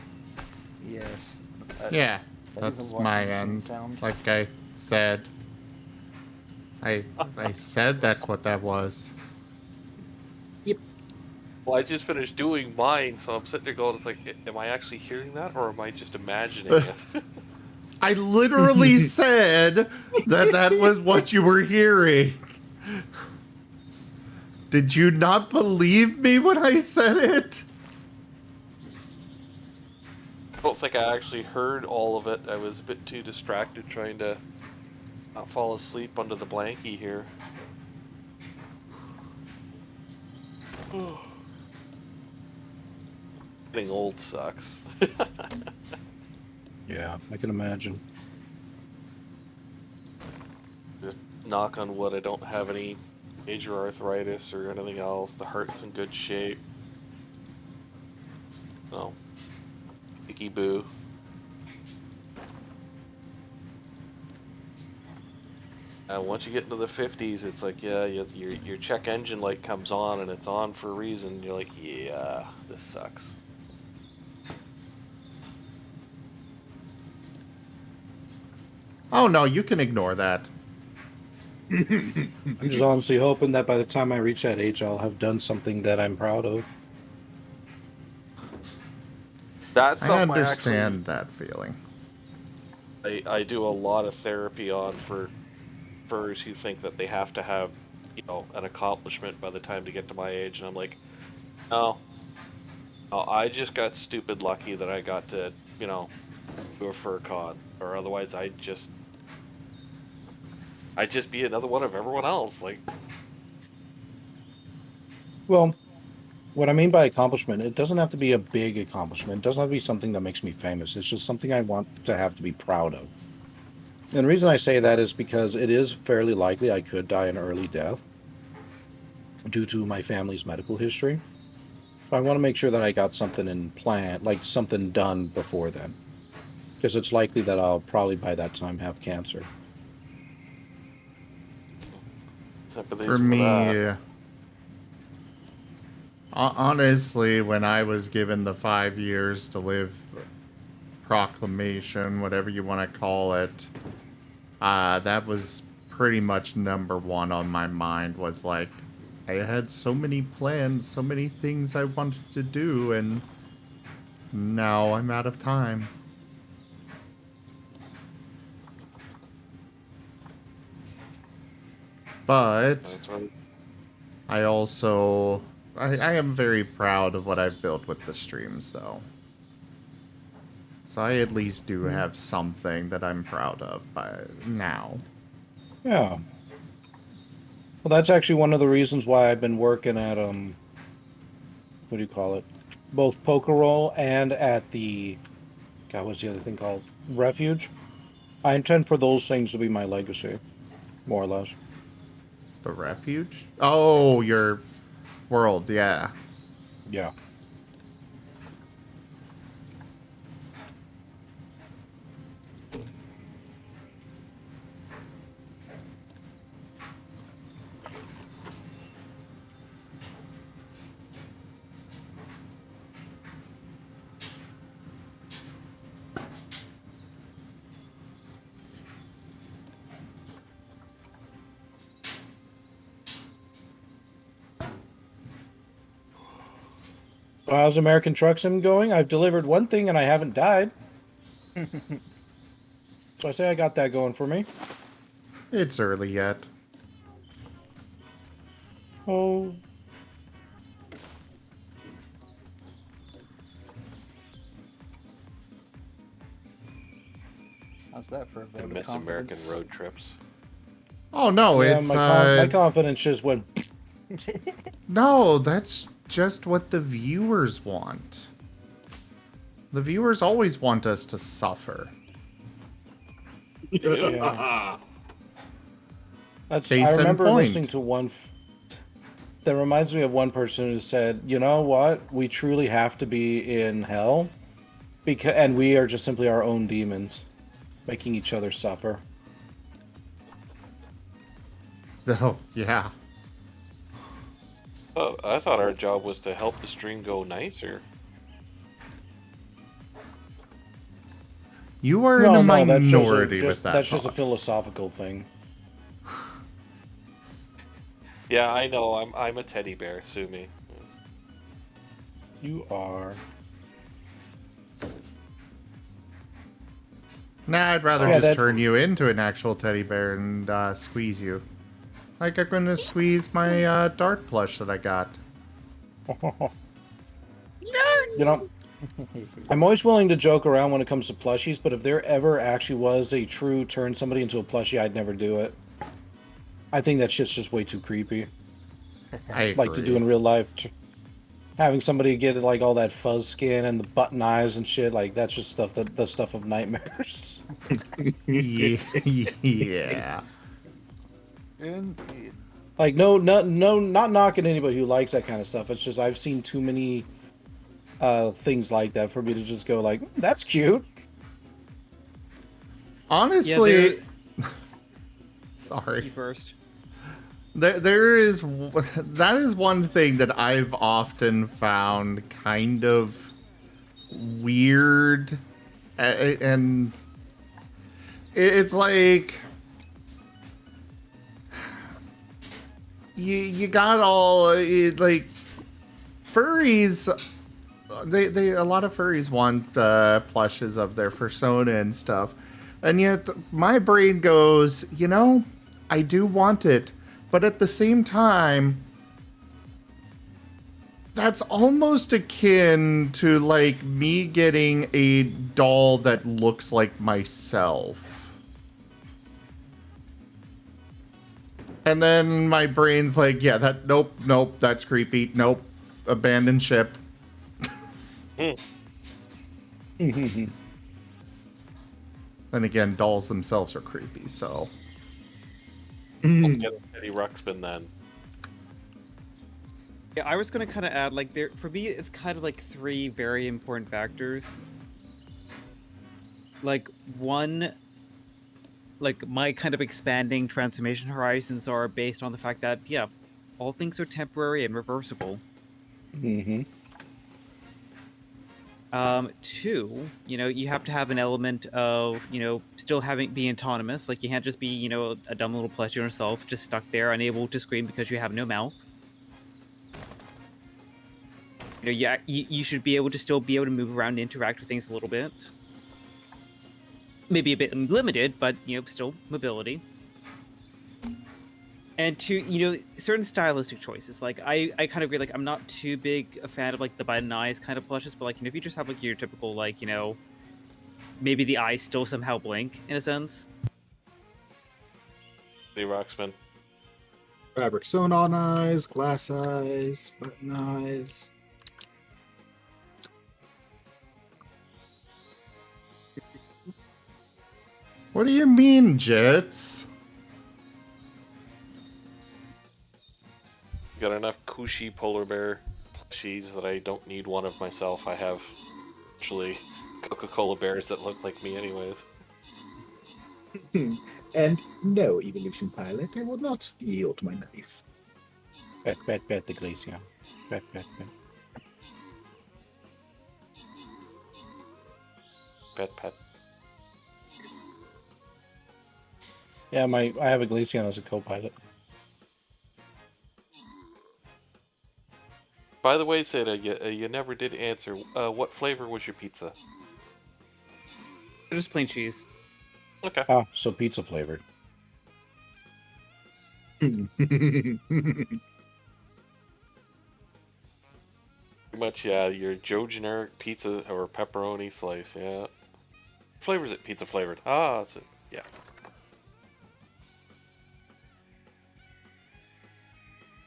yes, Yeah, that is a that's washing my machine end. sound. Like I said. I said that's what that was. Well, I just finished doing mine, so I'm sitting there going, it's like, am I actually hearing that, or am I just imagining it? I literally said that that was what you were hearing. Did you not believe me when I said it? I don't think I actually heard all of it. I was a bit too distracted trying to not fall asleep under the blankie here. Getting old sucks. Yeah, I can imagine. Just knock on wood, I don't have any major arthritis or anything else. The heart's in good shape. No. Icky boo. Once you get into the 50s, it's like, yeah, your check engine light comes on, and it's on for a reason. You're like, yeah, this sucks. Oh no, you can ignore that. I'm just honestly hoping that by the time I reach that age, I'll have done something that I'm proud of. That's I something understand that feeling. I do a lot of therapy on for furries who think that they have to have, an accomplishment by the time to get to my age, and I'm like, no, no, I just got stupid lucky that I got to, do a fur con, or otherwise I'd just be another one of everyone else. Like, Well, what I mean by accomplishment, it doesn't have to be a big accomplishment. It doesn't have to be something that makes me famous. It's just something I want to have to be proud of. And the reason I say that is because it is fairly likely I could die an early death due to my family's medical history. So I want to make sure that I got something in plan, like something done before then. Because it's likely that I'll probably by that time have cancer. sympathies For for that. me, honestly, when I was given the 5 years to live proclamation, whatever you want to call it, that was pretty much number one on my mind. Was like, I had so many plans, so many things I wanted to do, and now I'm out of time. But That's right. I also I am very proud of what I've built with the streams, though. So I at least do have something that I'm proud of by now. Yeah. Well, that's actually one of the reasons why I've been working at what do you call it? Both Poker Roll and at the God, what's the other thing called? Refuge. I intend for those things to be my legacy, more or less. The refuge? Oh, your world, yeah. Yeah. So how's American Truck Sim going? I've delivered one thing and I haven't died. So I say I got that going for me. It's early yet. Oh. How's that for a vote I of miss American confidence? road trips. Oh, no, Yeah, it's, my confidence just went. No, that's just what the viewers want. The viewers always want us to suffer. Yeah. That's. Case I in remember point. listening to one. That reminds me of one person who said, "You know what? We truly have to be in hell, and we are just simply our own demons, making each other suffer." Oh, yeah. Oh, I thought our job was to help the stream go nicer. You are in a that's minority with that that's just a thought. philosophical thing. Yeah, I know. I'm a teddy bear. Sue me. You are. Nah, I'd rather Yeah, just that- turn you into an actual teddy bear and squeeze you. Like I'm gonna squeeze my dart plush that I got. You know, I'm always willing to joke around when it comes to plushies, but if there ever actually was a true turn somebody into a plushie, I'd never do it. I think that shit's just way too creepy. I agree. Like to do in real life. Having somebody get like all that fuzz skin and the button eyes and shit, like that's just the stuff of nightmares. Yeah. Indeed. Like not knocking anybody who likes that kind of stuff. It's just I've seen too many things like that for me to just go like, that's cute. Honestly, You sorry. first. There is that is one thing that I've often found kind of weird, and it's like you got all like furries. They a lot of furries want plushes of their persona and stuff, and yet my brain goes, I do want it. But at the same time, that's almost akin to, like, me getting a doll that looks like myself. And then my brain's like, yeah, nope, that's creepy, nope, abandon ship. Then again, dolls themselves are creepy, so... I'll get a Teddy Ruxpin then. Yeah, I was gonna kind of add like for me, it's kind of like three very important factors. Like one, like my kind of expanding transformation horizons are based on the fact that all things are temporary and reversible. Mm-hmm. Two, you have to have an element of, still be autonomous. Like you can't just be, a dumb little plushie yourself, just stuck there, unable to scream because you have no mouth. You should be able to still be able to move around and interact with things a little bit. Maybe a bit limited, but, still mobility. And to certain stylistic choices, like I kind of agree. Like I'm not too big a fan of like the button eyes kind of plushes, but like if you just have like your typical like maybe the eyes still somehow blink in a sense. The Roxman. Fabric sewn on eyes, glass eyes, button eyes. What do you mean, Jets? Got enough Kushi polar bear plushies that I don't need one of myself. I have actually Coca-Cola bears that look like me anyways. And no, evolution pilot, I will not yield my knife. Bet the glacier. Bet. Pet. Yeah, I have a Glaceon as a co-pilot. By the way, Seda, you never did answer. What flavor was your pizza? Just plain cheese. Okay. Ah, so pizza flavored. Pretty much, yeah. Your Joe generic pizza or pepperoni slice, yeah. Flavors it pizza flavored. Ah, so yeah.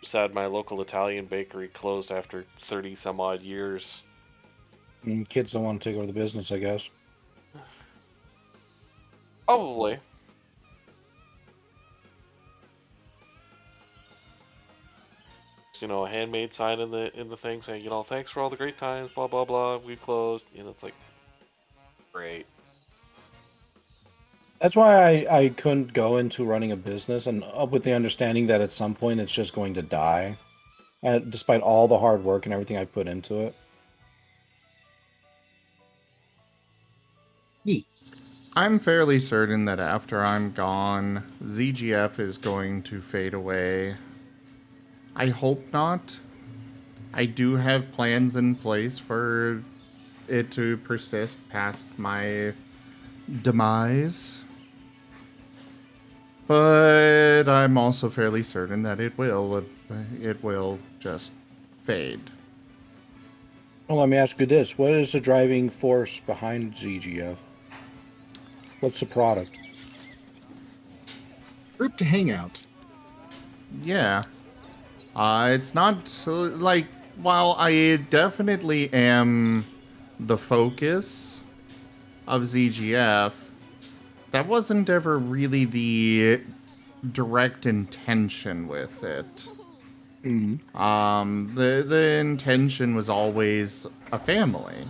Sad my local Italian bakery closed after 30 some odd years. Kids don't want to take over the business, I guess. Probably. A handmade sign in the thing saying, thanks for all the great times, blah blah blah. We closed. It's like great. That's why I couldn't go into running a business, and up with the understanding that at some point it's just going to die, despite all the hard work and everything I put into it. I'm fairly certain that after I'm gone, ZGF is going to fade away. I hope not. I do have plans in place for it to persist past my demise. But I'm also fairly certain that it will just fade. Well, let me ask you this. What is the driving force behind ZGF? What's the product? Group to hang out. Yeah. It's not like, while I definitely am the focus of ZGF, that wasn't ever really the direct intention with it. Mm-hmm. The intention was always a family.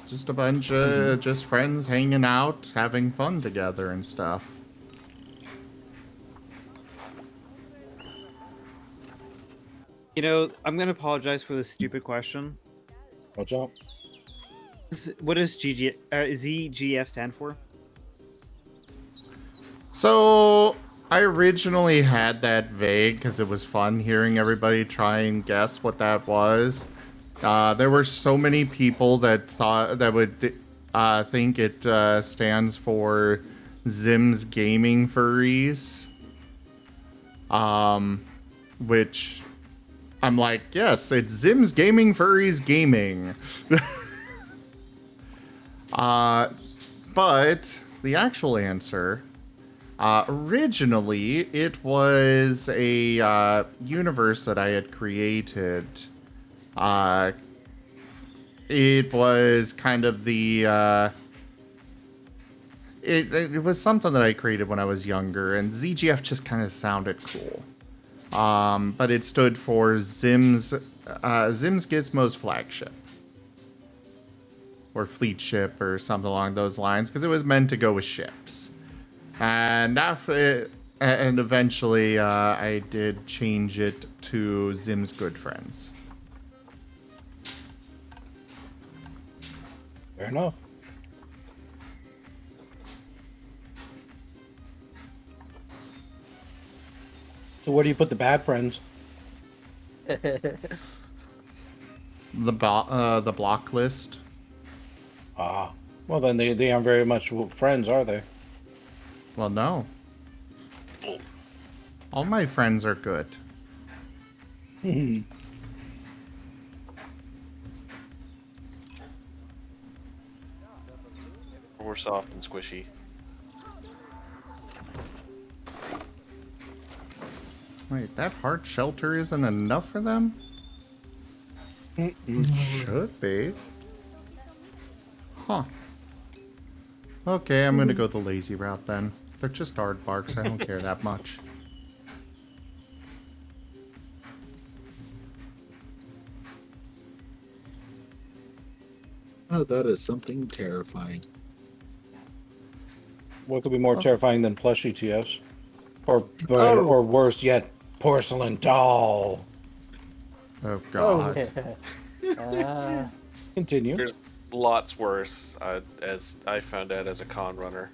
Just a bunch of just friends hanging out, having fun together and stuff. I'm gonna apologize for this stupid question. What's up? What does ZGF stand for? So, I originally had that vague because it was fun hearing everybody try and guess what that was. There were so many people that would think it stands for Zim's Gaming Furries. Which I'm like, yes, it's Zim's Gaming Furries Gaming. But the actual answer, originally, it was a universe that I had created. It was kind of the it was something that I created when I was younger, and ZGF just kind of sounded cool. But it stood for Zim's Gizmo's flagship, or fleet ship, or something along those lines, because it was meant to go with ships. And eventually, I did change it to Zim's Good Friends. Fair enough. So where do you put the bad friends? The block list. Ah. Well, then they aren't very much friends, are they? Well, no. All my friends are good. We're soft and squishy. Wait, that heart shelter isn't enough for them? Should be. Huh. Okay, I'm gonna go the lazy route then. They're just aardvarks, I don't care that much. Oh, that is something terrifying. What could be more terrifying than plushie TS? Or Oh. or worse yet, porcelain doll. Oh Oh, god. yeah. Continue. There's lots worse, as I found out as a con runner.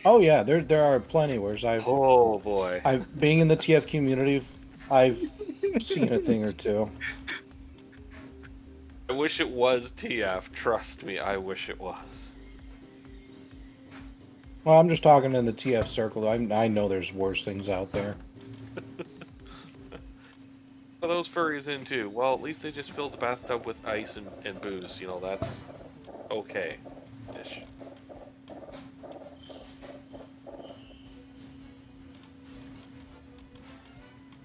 Oh yeah, there are plenty worse. Oh boy. I've being in the TF community, I've seen a thing or two. I wish it was TF. Trust me, I wish it was. Well, I'm just talking in the TF circle. I know there's worse things out there. What are those furries into? Well, at least they just filled the bathtub with ice and booze. You know, that's okay-ish.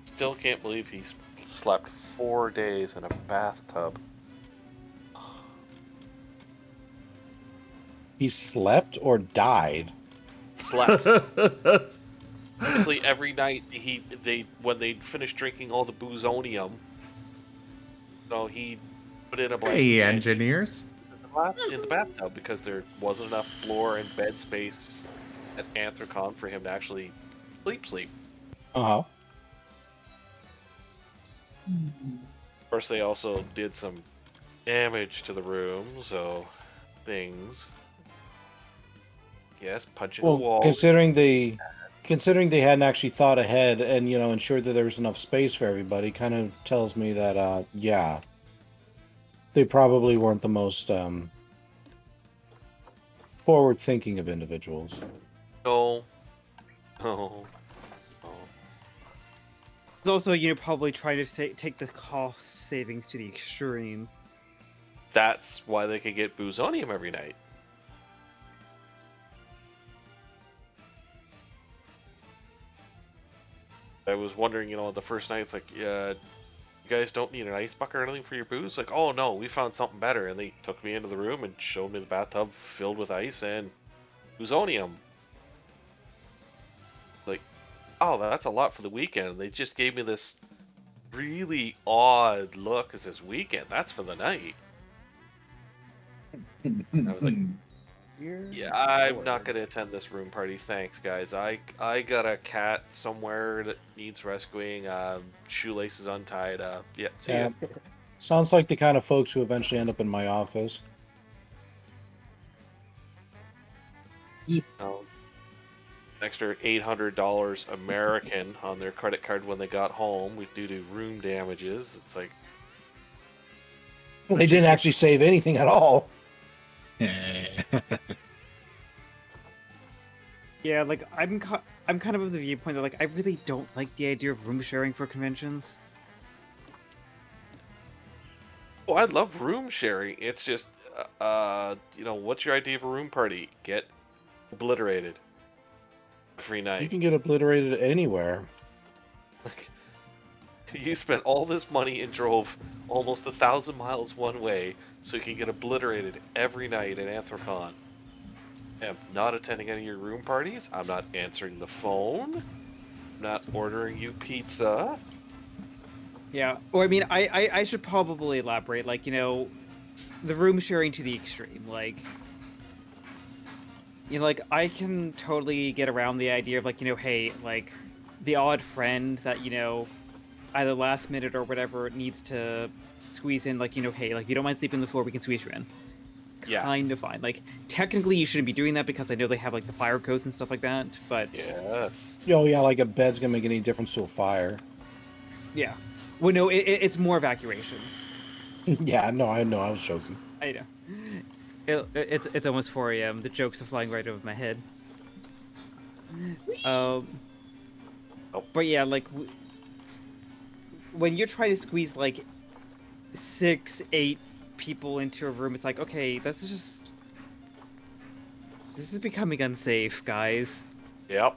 Still can't believe he slept 4 days in a bathtub. He slept or died? Slept. Honestly, every night when they'd finish drinking all the boozonium, he put in a blanket Hey, and engineers. in the bathtub because there wasn't enough floor and bed space at Anthrocon for him to actually sleep. Uh-huh. Of course, they also did some damage to the room, so things. Yes, punching the Well, wall. considering they hadn't actually thought ahead and ensured that there was enough space for everybody, kind of tells me that yeah, they probably weren't the most forward thinking of individuals. No. It's also, probably trying to take the cost savings to the extreme. That's why they could get boozonium every night. I was wondering, the first night, it's like, yeah, you guys don't need an ice bucket or anything for your booze? Like, oh no, we found something better. And they took me into the room and showed me the bathtub filled with ice and boozonium. Like, oh, that's a lot for the weekend. They just gave me this really odd look as this weekend. That's for the night. I was like, yeah, I'm not going to attend this room party. Thanks, guys. I got a cat somewhere that needs rescuing. Shoelaces untied. Yeah, see ya. Sounds like the kind of folks who eventually end up in my office. Extra $800 American on their credit card when they got home due to room damages. It's like They didn't actually save anything at all. Yeah, like I'm kind of of the viewpoint that I really don't like the idea of room sharing for conventions. oh, I love room sharing. It's just, what's your idea of a room party? Get obliterated every You night. can get obliterated anywhere. Like, you spent all this money and drove almost 1,000 miles one way so you can get obliterated every night at Anthrocon. I'm not attending any of your room parties. I'm not answering the phone. I'm not ordering you pizza. Yeah, or I mean, I should probably elaborate. The room sharing to the extreme. I can totally get around the idea of hey, the odd friend that either last minute or whatever needs to squeeze in. Hey, you don't mind sleeping on the floor, we can squeeze you in. Yeah. Kind of fine. Technically, you shouldn't be doing that because I know they have the fire codes and stuff like that. But Yes. Oh yeah, like a bed's gonna make any difference to a fire. yeah, well, no, it's more evacuations. Yeah, no, I know. I was joking. I know. It's almost 4 a.m. The jokes are flying right over my head. But yeah, like when you're trying to squeeze like 6, 8 people into a room, it's like, okay, this is becoming unsafe, guys. Yep.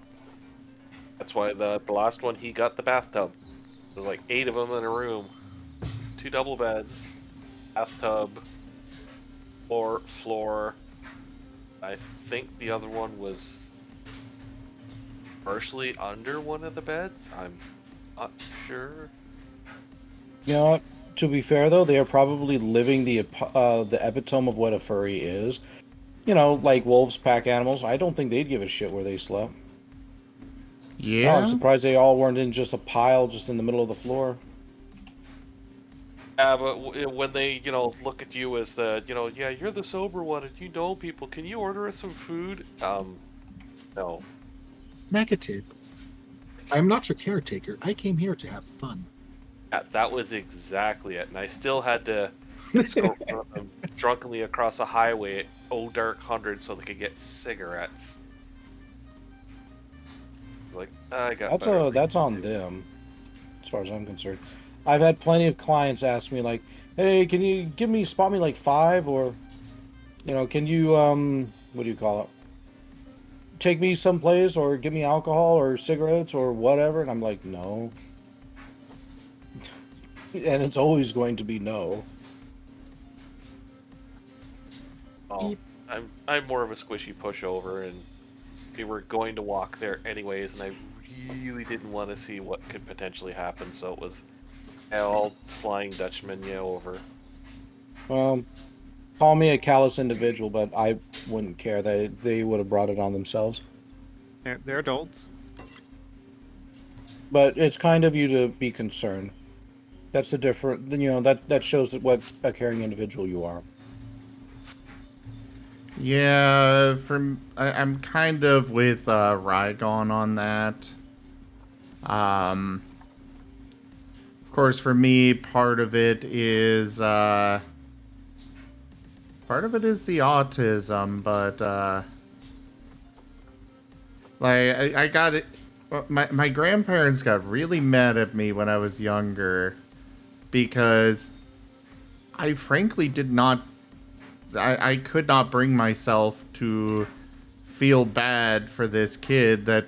That's why the last one, he got the bathtub. There's like 8 of them in a room. 2 double beds, bathtub, floor. I think the other one was partially under one of the beds. I'm not sure. You know what? To be fair, though, they are probably living the epitome of what a furry is. You know, like wolves, pack animals. I don't think they'd give a shit where they slept. Oh, Yeah. I'm surprised they all weren't in just a pile just in the middle of the floor. Yeah, but when they, look at you as the, yeah, you're the sober one and you know people, can you order us some food? No. Negative. I'm not your caretaker. I came here to have fun. Yeah, that was exactly it. And I still had to go drunkenly across a highway at dark 100 so they could get cigarettes. I was like, I got That's on them, as far as I'm concerned. I've had plenty of clients ask me like, "Hey, can you spot me like 5, or, can you what do you call it? Take me someplace or give me alcohol or cigarettes or whatever," and I'm like, no. And it's always going to be no. Oh, I'm more of a squishy pushover, and we were going to walk there anyways, and I really didn't want to see what could potentially happen, so it was all Flying Dutchman over. Call me a callous individual, but I wouldn't care. They would have brought it on themselves. They're adults. But it's kind of you to be concerned. That's the different. That shows what a caring individual you are. Yeah, I'm kind of with Rygon on that. Of course, for me, part of it is the autism, but like I got it. My grandparents got really mad at me when I was younger because I frankly did not. I could not bring myself to feel bad for this kid that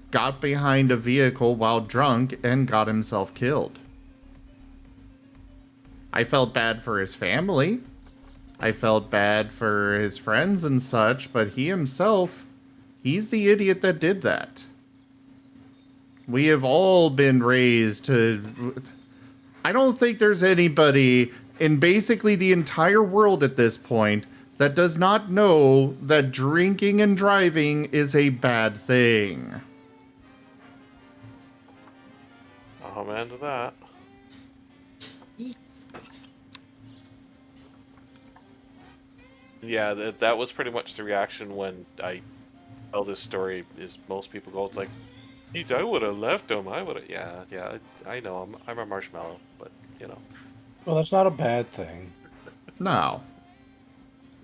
got behind a vehicle while drunk and got himself killed. I felt bad for his family. I felt bad for his friends and such, but he himself, he's the idiot that did that. We have all been raised to... I don't think there's anybody in basically the entire world at this point that does not know that drinking and driving is a bad thing. Oh, man, to that. Yeah, that was pretty much the reaction when I tell this story. Is most people go, it's like, "Geez, I would have left him. I would have." Yeah. I know. I'm a marshmallow, but Well, that's not a bad thing. No.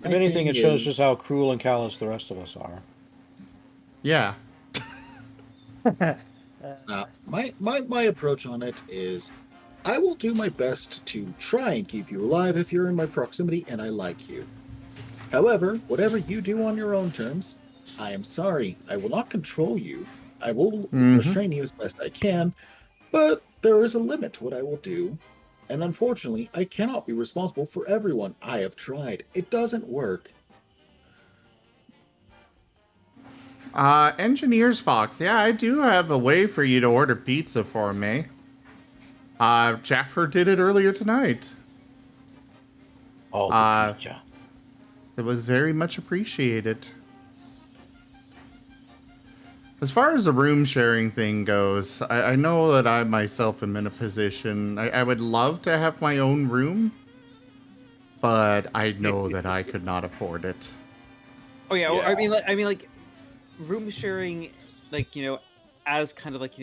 If anything, it shows just how cruel and callous the rest of us are. Yeah. My approach on it is, I will do my best to try and keep you alive if you're in my proximity and I like you. However, whatever you do on your own terms, I am sorry. I will not control you. I will restrain you as best I can, but there is a limit to what I will do. And unfortunately, I cannot be responsible for everyone. I have tried. It doesn't work. Engineers Fox, yeah, I do have a way for you to order pizza for me. Jaffer did it earlier tonight. Oh, the pizza. It was very much appreciated. As far as the room sharing thing goes, I know that I myself am in a position, I would love to have my own room, but I know that I could not afford it. Oh yeah, Yeah. I mean, like, room sharing, like, as kind of like,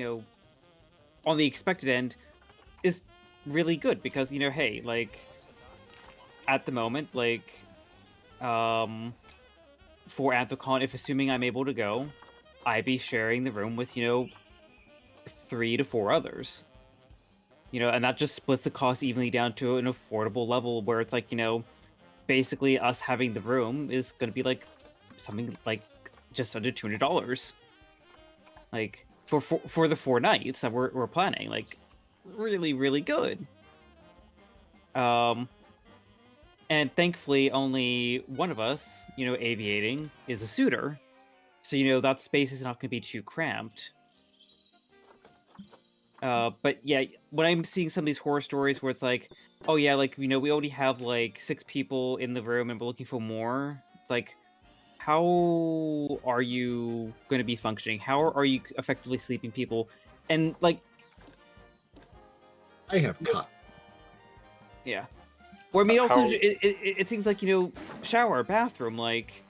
on the expected end, is really good because hey, like, at the moment, like, for AnthroCon, if assuming I'm able to go, I'd be sharing the room with 3 to 4 others. And that just splits the cost evenly down to an affordable level where it's like, basically us having the room is going to be like something like just under $200. Like for the 4 nights that we're planning, like really, really good. And thankfully only one of us, aviating is a suitor. So, that space is not going to be too cramped. But yeah, when I'm seeing some of these horror stories where it's like, oh yeah, like, we only have like 6 people in the room and we're looking for more. It's like, how are you going to be functioning? How are you effectively sleeping people? And like, I have cut. yeah. Or I mean, also, How- it seems like, shower, bathroom, like,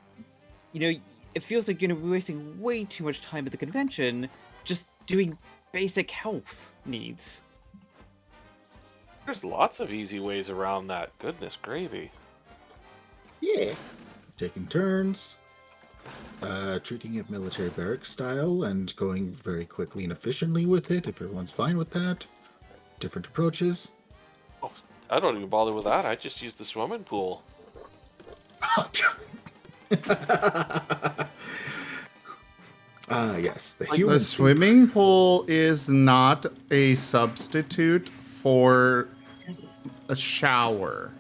it feels like, we're wasting way too much time at the convention just doing basic health needs. There's lots of easy ways around that. Goodness gravy. Yeah. Taking turns, treating it military barracks style and going very quickly and efficiently with it, if everyone's fine with that. Different approaches. Oh, I don't even bother with that. I just use the swimming pool. Yes, the Like human The soup. swimming pool is not a substitute for a shower.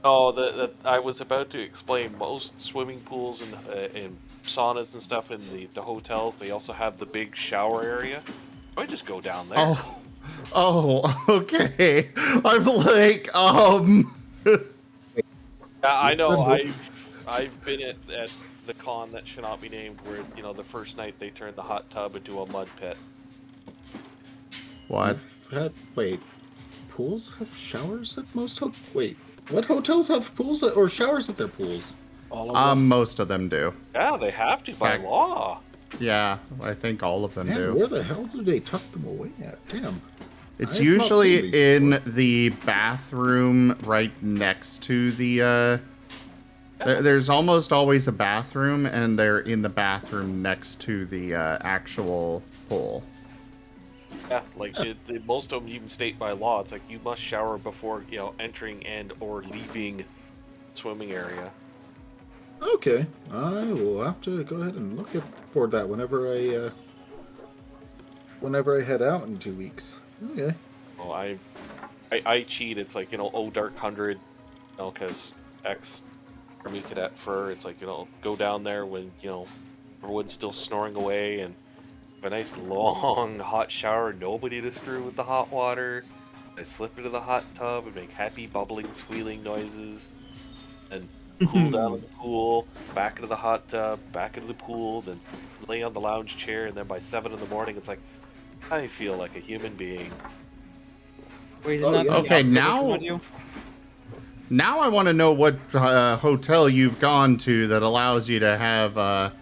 Oh, I was about to explain. Most swimming pools and saunas and stuff in the hotels, they also have the big shower area. I just go down there. Oh, okay. I'm like, Yeah, I know. I've been at the con that should not be named, where the first night they turned the hot tub into a mud pit. What? Wait, pools have showers at most wait, what hotels have pools or showers at their pools? All of them. Most of them do. Yeah, they have to by Fact- law. Yeah, I think all of them Man, do. where the hell do they tuck them away at? Damn. It's I have not seen usually these in before. the bathroom right next to the, there's almost always a bathroom, and they're in the bathroom next to the actual pool. Yeah, like most of them even state by law, it's like you must shower before entering and or leaving swimming area. Okay, I will have to go ahead and look for that whenever I head out in 2 weeks. Okay. Well, I cheat. It's like oh Dark 100, because ex Army Cadet Fur. It's like go down there when everyone's still snoring away and have a nice long hot shower. Nobody to screw with the hot water. I slip into the hot tub and make happy bubbling, squealing noises, and cool down in the pool. Back into the hot tub. Back into the pool. Then lay on the lounge chair. And then by 7 in the morning, it's like I feel like a human being. Wait, isn't Oh, that yeah. the Okay, opposite now- from what you- Now I want to know what hotel you've gone to that allows you to have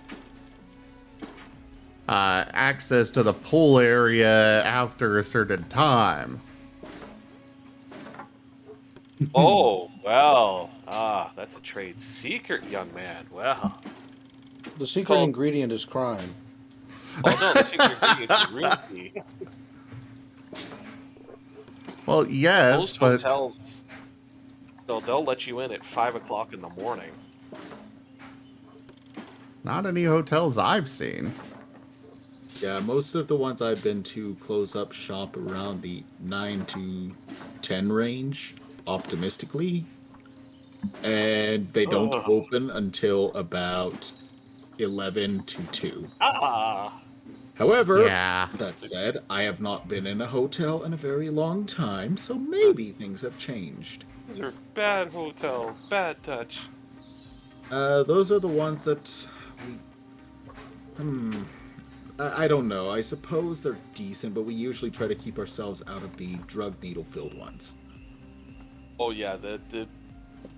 access to the pool area after a certain time. Oh, well. That's a trade secret, young man. Well. The secret Oh. ingredient is crime. Oh, no, the secret ingredient is room key. Well, yes, Most but hotels, they'll let you in at 5 o'clock in the morning. not any hotels I've seen. Yeah, most of the ones I've been to close up shop around the 9 to 10 range, optimistically. And they don't Ugh. open until about 11 to 2. Ah! However, Yeah. that said, I have not been in a hotel in a very long time, so maybe things have changed. These are bad hotels. Bad touch. Those are the ones that I don't know. I suppose they're decent, but we usually try to keep ourselves out of the drug needle-filled ones. Oh, yeah,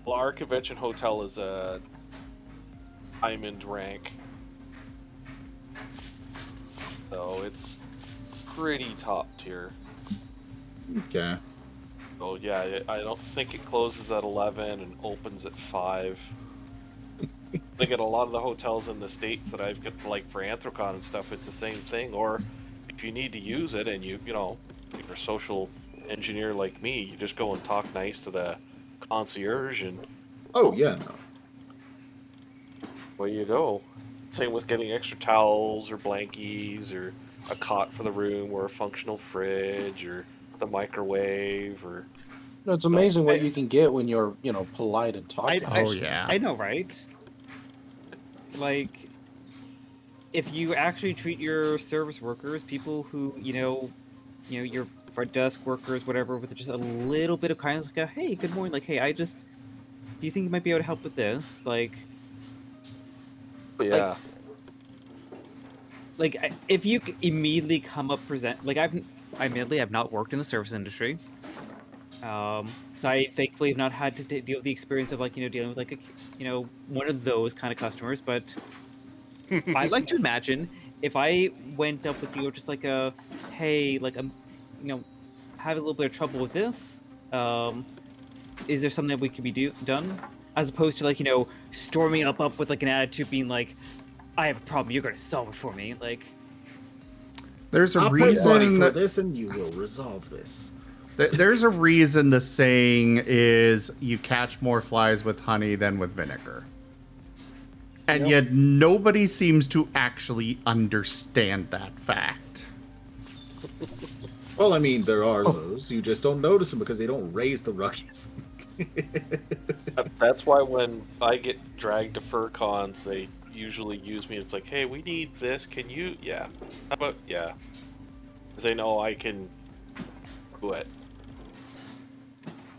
well, our convention hotel is a diamond rank. So it's pretty top tier. Okay. So yeah, I don't think it closes at 11 and opens at 5. I think at a lot of the hotels in the States that I've got, like for Anthrocon and stuff, it's the same thing. Or if you need to use it and you know, you're a social engineer like me, you just go and talk nice to the concierge and Oh yeah, no. away you go. Same with getting extra towels or blankies or a cot for the room or a functional fridge or the microwave or No, it's no. amazing what you can get when you're, polite and I, talkative. I, Oh, yeah. I know, right? Like, if you actually treat your service workers, people who, your front desk workers, whatever, with just a little bit of kindness, like, hey, good morning, like, hey, do you think you might be able to help with this? But yeah. If you immediately come up present, like, admittedly, I've not worked in the service industry. So I thankfully have not had to deal with the experience of, dealing with, one of those kind of customers, but I like to imagine if I went up with you, just like hey, I'm, having a little bit of trouble with this. Is there something that we could be done? As opposed to storming up with an attitude, being like, I have a problem, you're gonna solve it for me. There's a I'll pay money reason for this, and you will resolve this. there's a reason the saying is you catch more flies with honey than with vinegar. And yet nobody seems to actually understand that fact. Well, I mean, there are those. You just don't notice them because they don't raise the ruckus. That's why when I get dragged to fur cons, they usually use me. It's like, hey, we need this. Can you? Yeah. How about, yeah. Because they know I can do it.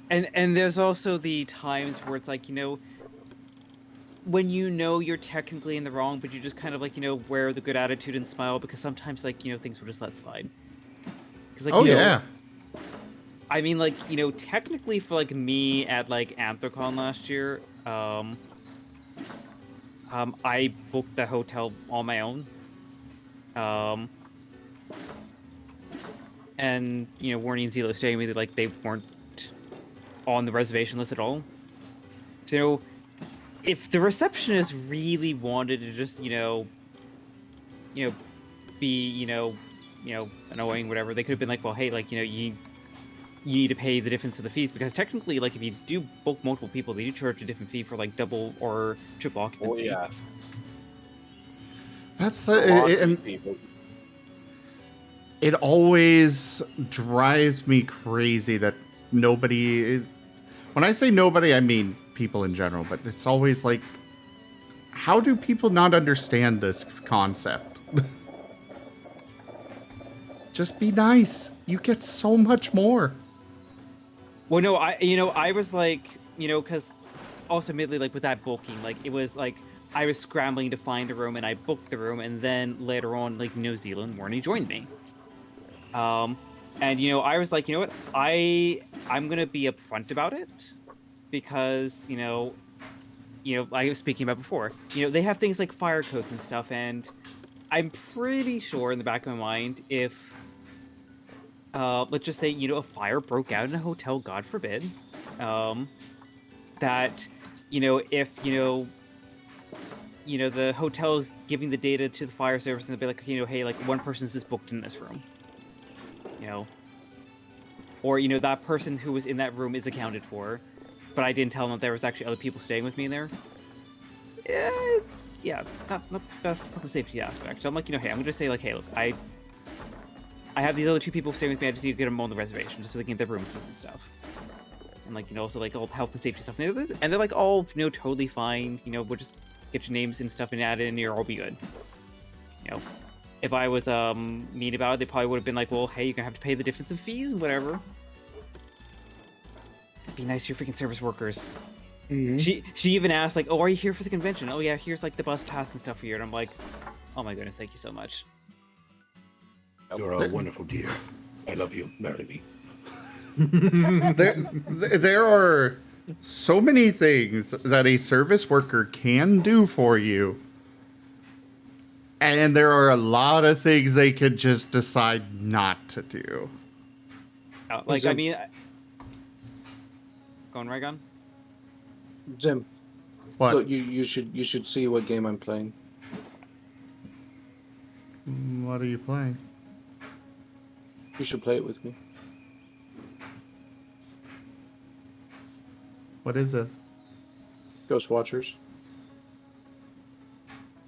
And there's also the times where it's like, when you're technically in the wrong, but you just kind of wear the good attitude and smile, because sometimes things will just let slide. Because Yeah. I mean, technically for me at Anthrocon last year, I booked the hotel on my own. And Warnie and Zelo saying me that they weren't on the reservation list at all. So if the receptionist really wanted to just be annoying, whatever, they could have been like, well, hey, you need to pay the difference of the fees, because technically, if you do book multiple people, they do charge a different fee for double or triple occupancy. Oh, yeah. That's And it always drives me crazy that nobody. When I say nobody, I mean people in general. But it's always like, how do people not understand this concept? Just be nice. You get so much more. Well, no, I was because also admittedly, with that booking, it was I was scrambling to find a room, and I booked the room, and then later on, New Zealand, Warnie joined me. And I was like, you know what, I'm gonna be upfront about it, because I was speaking about before, they have things like fire codes and stuff, and I'm pretty sure in the back of my mind, if let's just say a fire broke out in a hotel, God forbid, that if the hotel's giving the data to the fire service, and they'll be like, hey, one person's just booked in this room, or that person who was in that room is accounted for, but I didn't tell them that there was actually other people staying with me in there. Yeah, not the best from a safety aspect. So I'm like, hey, I'm gonna say hey, look, I have these other two people staying with me. I just need to get them on the reservation just so they can get their room keys and stuff. And also all health and safety stuff. And they're all totally fine. We'll just get your names and stuff and add it in here. I'll be good. If I was mean about it, they probably would have been like, well, hey, you're gonna have to pay the difference of fees and whatever. Be nice to your freaking service workers. Mm-hmm. She even asked, oh, are you here for the convention? Oh yeah, here's the bus pass and stuff for you. And I'm like, oh my goodness, thank you so much. You're all wonderful, dear. I love you. Marry me. There are so many things that a service worker can do for you. And there are a lot of things they could just decide not to do. I mean... Going right on? Jim. What? Look, you should see what game I'm playing. What are you playing? You should play it with me. What is it? Ghost Watchers.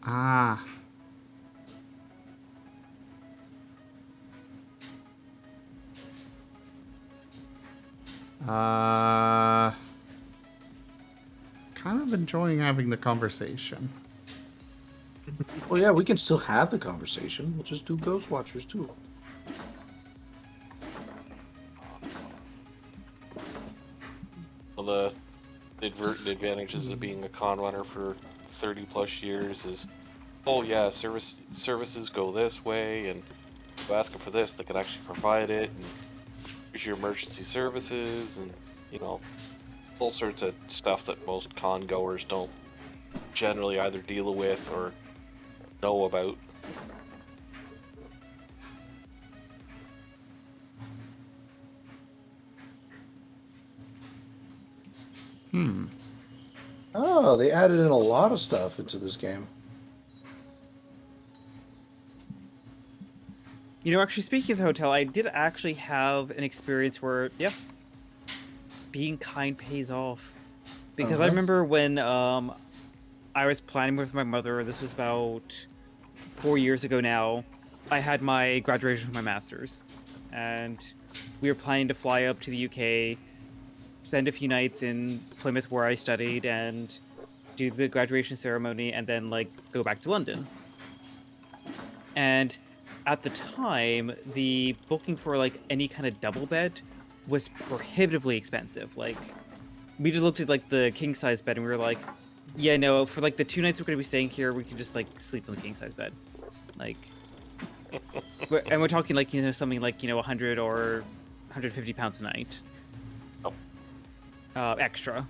Ah. Kind of enjoying having the conversation. Well, yeah, we can still have the conversation. We'll just do Ghost Watchers too. Well, the advantages of being a con runner for 30 plus years is, oh yeah, services go this way, and you ask them for this, they can actually provide it, and here's your emergency services, and you know, all sorts of stuff that most con goers don't generally either deal with or know about. Oh, they added in a lot of stuff into this game. You know, actually, speaking of the hotel, I did actually have an experience where, yeah, being kind pays off. Because I remember when I was planning with my mother, this was about 4 years ago now, I had my graduation with my master's. And we were planning to fly up to the UK, spend a few nights in Plymouth where I studied, and do the graduation ceremony, and then, like, go back to London. And at the time, the booking for, like, any kind of double bed was prohibitively expensive. Like, we just looked at, like, the king-size bed, and we were like, yeah, no, for, like, the 2 nights we're going to be staying here, we can just, like, sleep in the king-size bed. Like, we're talking, like, you know, something like, you know, 100 or 150 pounds a night. Extra.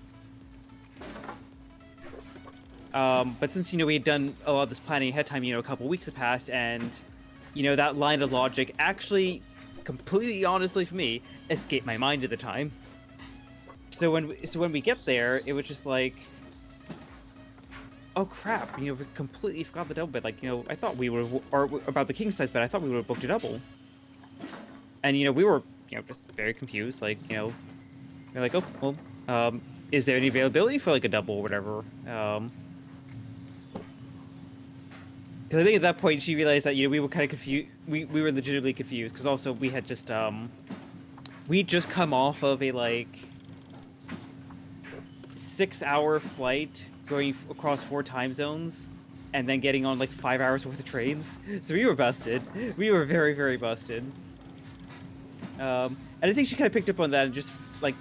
But since, you know, we had done a lot of this planning ahead of time, you know, a couple weeks have passed, and, you know, that line of logic actually, completely honestly for me, escaped my mind at the time. So when we get there, it was just like, oh crap, you know, we completely forgot the double bed. Like, you know, I thought we would, or about the king size bed, I thought we would have booked a double. And, you know, we were, you know, just very confused. Like, you know, we're like, oh, well, is there any availability for, like, a double or whatever? Because I think at that point she realized that, you know, we were kind of confused. We were legitimately confused, because also we had just, we'd just come off of a, like, 6-hour flight going across 4 time zones, and then getting on, like, 5 hours worth of trains. So we were busted. We were very, very busted. And I think she kind of picked up on that and just, like,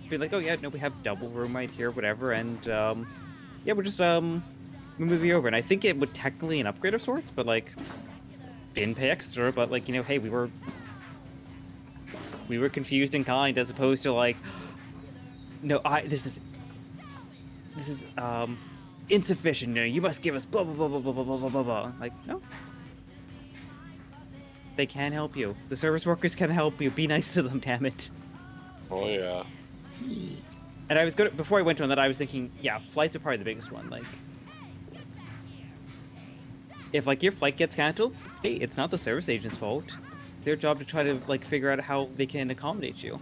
be like, oh yeah, no, we have double room right here, whatever, and, yeah, we're just, we move you over. And I think it would technically an upgrade of sorts, but, like, didn't pay extra, but, like, you know, hey, we were confused and kind, as opposed to, like, no, this is insufficient. No, you must give us blah blah blah blah blah blah blah blah blah. Like, no, they can help you. The service workers can help you. Be nice to them, damn it. Oh yeah. And I was good before I went on that. I was thinking, yeah, flights are probably the biggest one. Like, if, like, your flight gets canceled, hey, it's not the service agent's fault. It's their job to try to, like, figure out how they can accommodate you.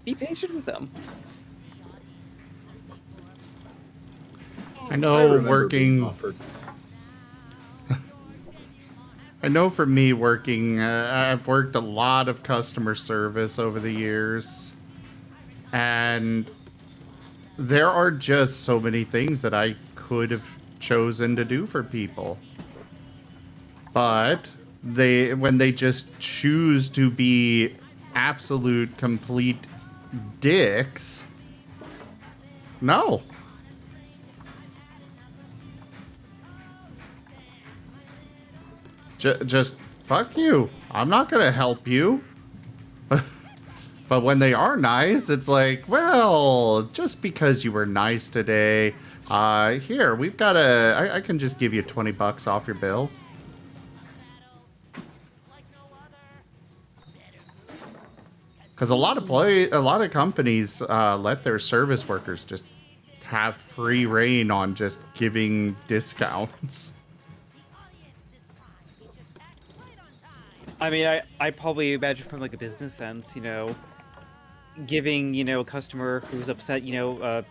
Be patient with them. I know remember being working. offered. I know for me working, I've worked a lot of customer service over the years, and there are just so many things that I could have chosen to do for people. But when they just choose to be absolute complete dicks, no. Just fuck you. I'm not gonna help you. But when they are nice, it's like, well, just because you were nice today, here, we've got I can just give you $20 off your bill. Because a lot of companies let their service workers just have free reign on just giving discounts. I mean, I probably imagine from like a business sense, giving, a customer who's upset, a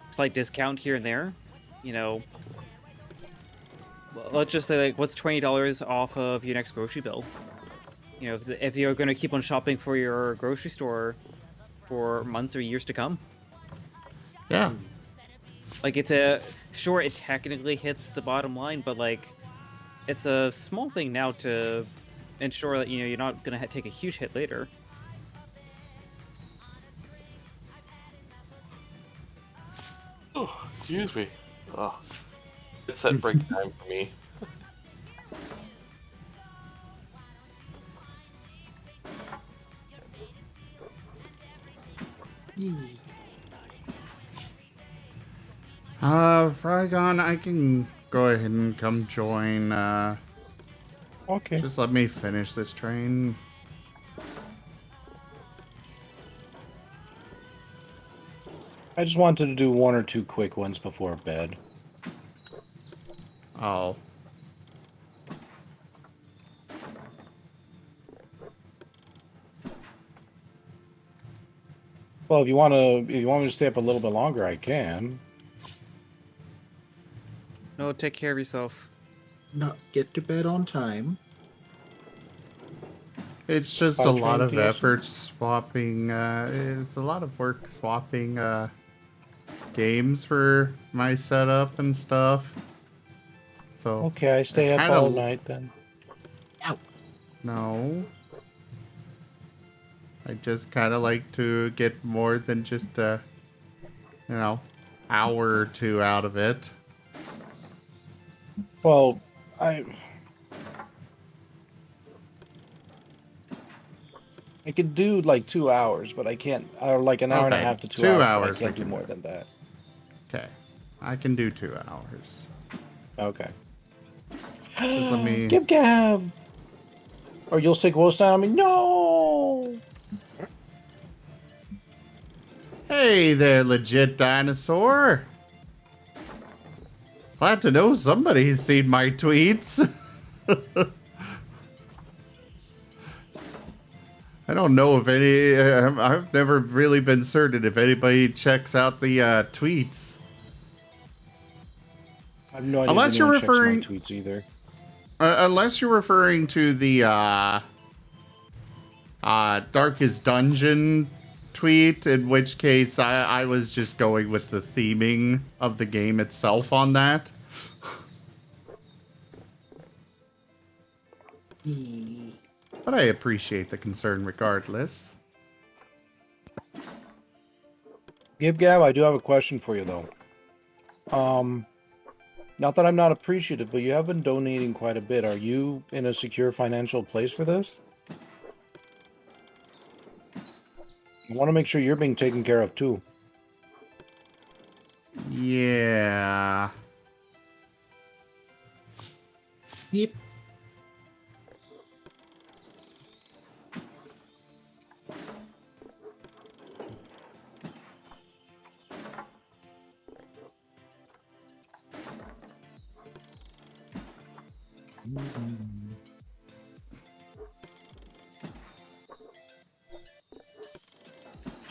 slight discount here and there, you know, let's just say like, what's $20 off of your next grocery bill? If you're going to keep on shopping for your grocery store for months or years to come. Yeah. Like, sure, it technically hits the bottom line, but like, it's a small thing now to ensure that, you're not going to take a huge hit later. Oh, excuse me. Oh, it's set break time for me. Frygon, I can go ahead and come join. Okay. Just let me finish this train. I just wanted to do 1 or 2 quick ones before bed. Oh. Well, if you want me to stay up a little bit longer, I can. No, take care of yourself. Not get to bed on time. It's just By a lot train of PSC? effort swapping, it's a lot of work swapping, games for my setup and stuff. So. Okay, I stay up all night then. Ow. No. I just kind of like to get more than just a, hour or 2 out of it. Well, I could do like 2 hours, but I can't, or like an hour and a Okay, half to 2 2 hours, but I hours we can't do can more do. than that. Okay. I can do 2 hours. Okay. Just let me... Gib Gab! Or you'll stick Wolfstein on me? No! Hey there, legit dinosaur! Glad to know somebody's seen my tweets. I don't know if any... I've never really been certain if anybody checks out the tweets. I have no idea Unless if you're anyone checks referring... my tweets either. Unless you're referring to the Darkest Dungeon tweet, in which case I was just going with the theming of the game itself on that. But I appreciate the concern regardless. Gib Gab, I do have a question for you though. Not that I'm not appreciative, but you have been donating quite a bit. Are you in a secure financial place for this? I want to make sure you're being taken care of too. Yeah. Yep.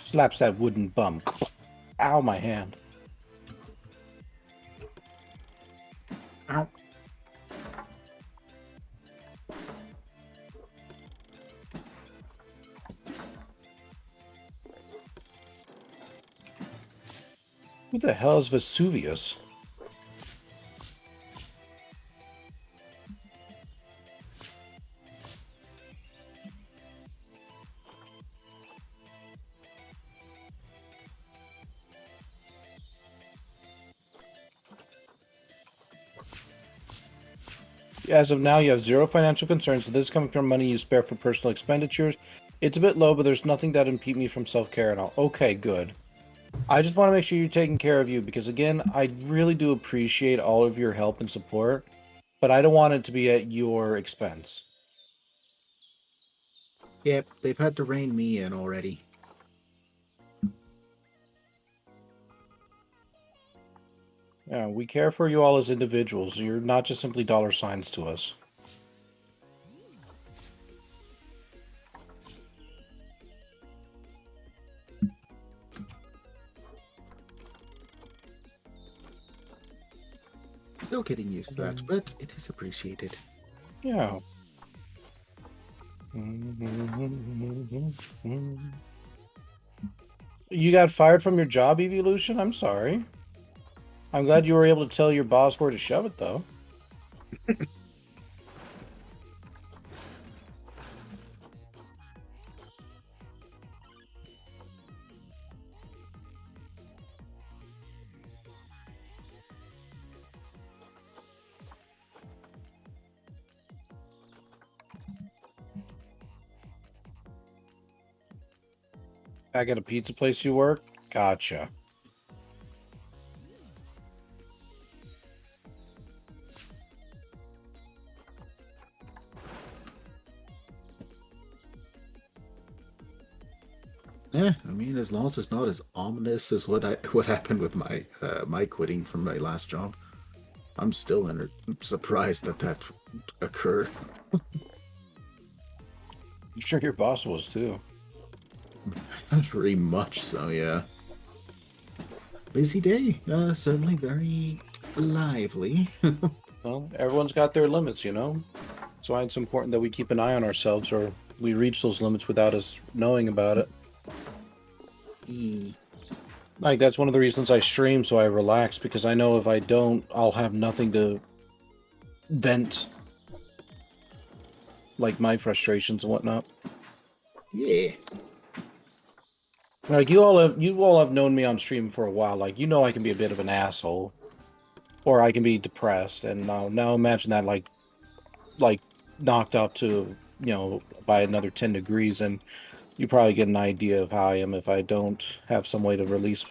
Slaps that wooden bum. Ow, my hand. Ow. Who the hell is Vesuvius? As of now, you have 0 financial concerns, so this is coming from money you spare for personal expenditures. It's a bit low, but there's nothing that impede me from self-care at all. Okay, good. I just want to make sure you're taking care of you, because again, I really do appreciate all of your help and support, but I don't want it to be at your expense. Yep, they've had to rein me in already. Yeah, we care for you all as individuals. You're not just simply dollar signs to us. Still getting used to that, but it is appreciated. Yeah. You got fired from your job, Evolution? I'm sorry. I'm glad you were able to tell your boss where to shove it, though. Back at a pizza place you work? Gotcha. Yeah, I mean, as long as it's not as ominous as what happened with my quitting from my last job, I'm still surprised that occurred. I'm sure your boss was, too. Very much so, yeah. Busy day, certainly very lively. Well, everyone's got their limits, you know? That's why it's important that we keep an eye on ourselves, or we reach those limits without us knowing about it. Like, that's one of the reasons I stream, so I relax, because I know if I don't, I'll have nothing to vent. Like, my frustrations and whatnot. Yeah. Like, you all have known me on stream for a while. Like, you know I can be a bit of an asshole. Or I can be depressed, and now imagine that, like, knocked up to, by another 10 degrees, and you probably get an idea of how I am if I don't have some way to release,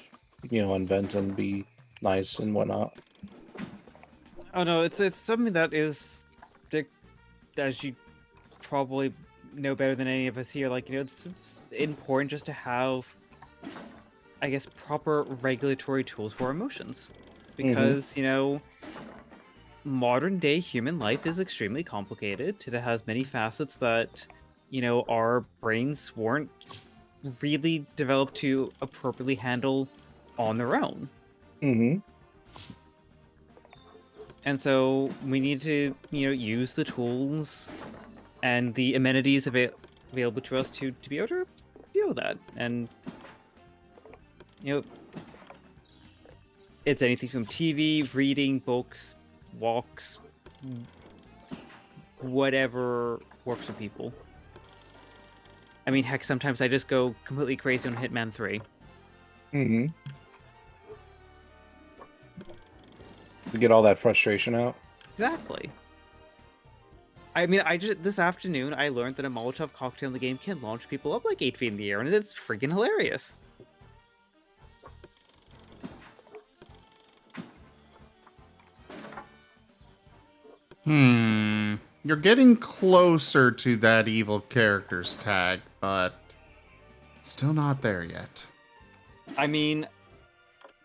and vent and be nice and whatnot. Oh no, it's something that is, as you probably know better than any of us here. Like, it's important just to have, I guess, proper regulatory tools for emotions, because modern day human life is extremely complicated. It has many facets that our brains weren't really developed to appropriately handle on their own. Mm-hmm. And so we need to, use the tools and the amenities available to us to be able to deal with that. And, it's anything from TV, reading, books, walks, whatever works for people. I mean, heck, sometimes I just go completely crazy on Hitman 3. Mm-hmm. To get all that frustration out. Exactly. I mean, this afternoon I learned that a Molotov cocktail in the game can launch people up like 8 feet in the air, and it's freaking hilarious. You're getting closer to that evil characters tag, but still not there yet. I mean,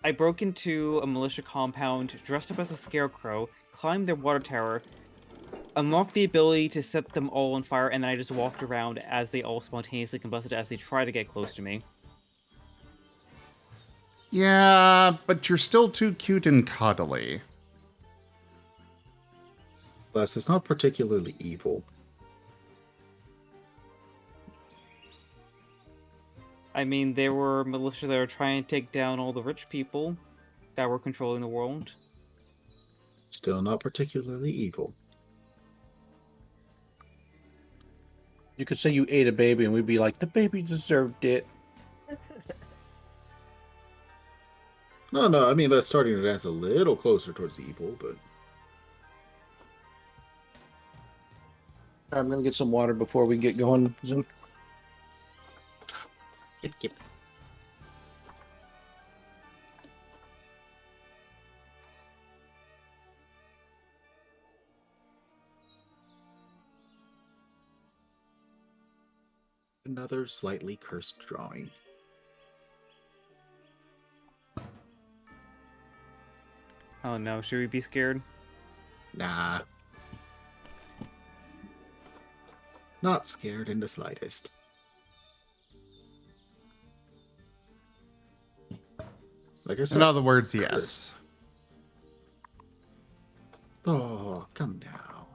I broke into a militia compound, dressed up as a scarecrow, climbed their water tower, unlocked the ability to set them all on fire, and then I just walked around as they all spontaneously combusted as they try to get close to me. Yeah, but you're still too cute and cuddly. Plus, it's not particularly evil. I mean, there were militia that were trying to take down all the rich people that were controlling the world. Still not particularly evil. You could say you ate a baby, and we'd be like, the baby deserved it. No, I mean, that's starting to dance a little closer towards evil, but... I'm gonna get some water before we get going, Zoom. Yep. Another slightly cursed drawing. Oh no, should we be scared? Nah. Not scared in the slightest. Like I said, In other words, yes. cursed. Oh, come now.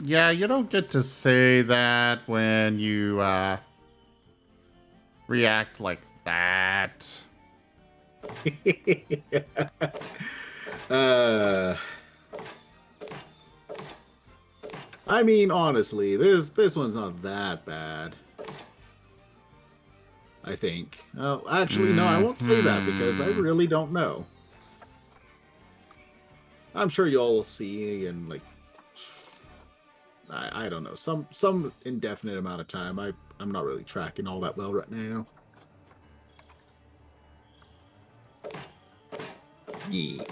Yeah, you don't get to say that when you react like that. uh, I mean, honestly, this one's not that bad. I think. Actually, no, I won't say that because I Mhm. really don't know. I'm sure y'all will see in like I don't know some indefinite amount of time. I'm not really tracking all that well right now. Yeah.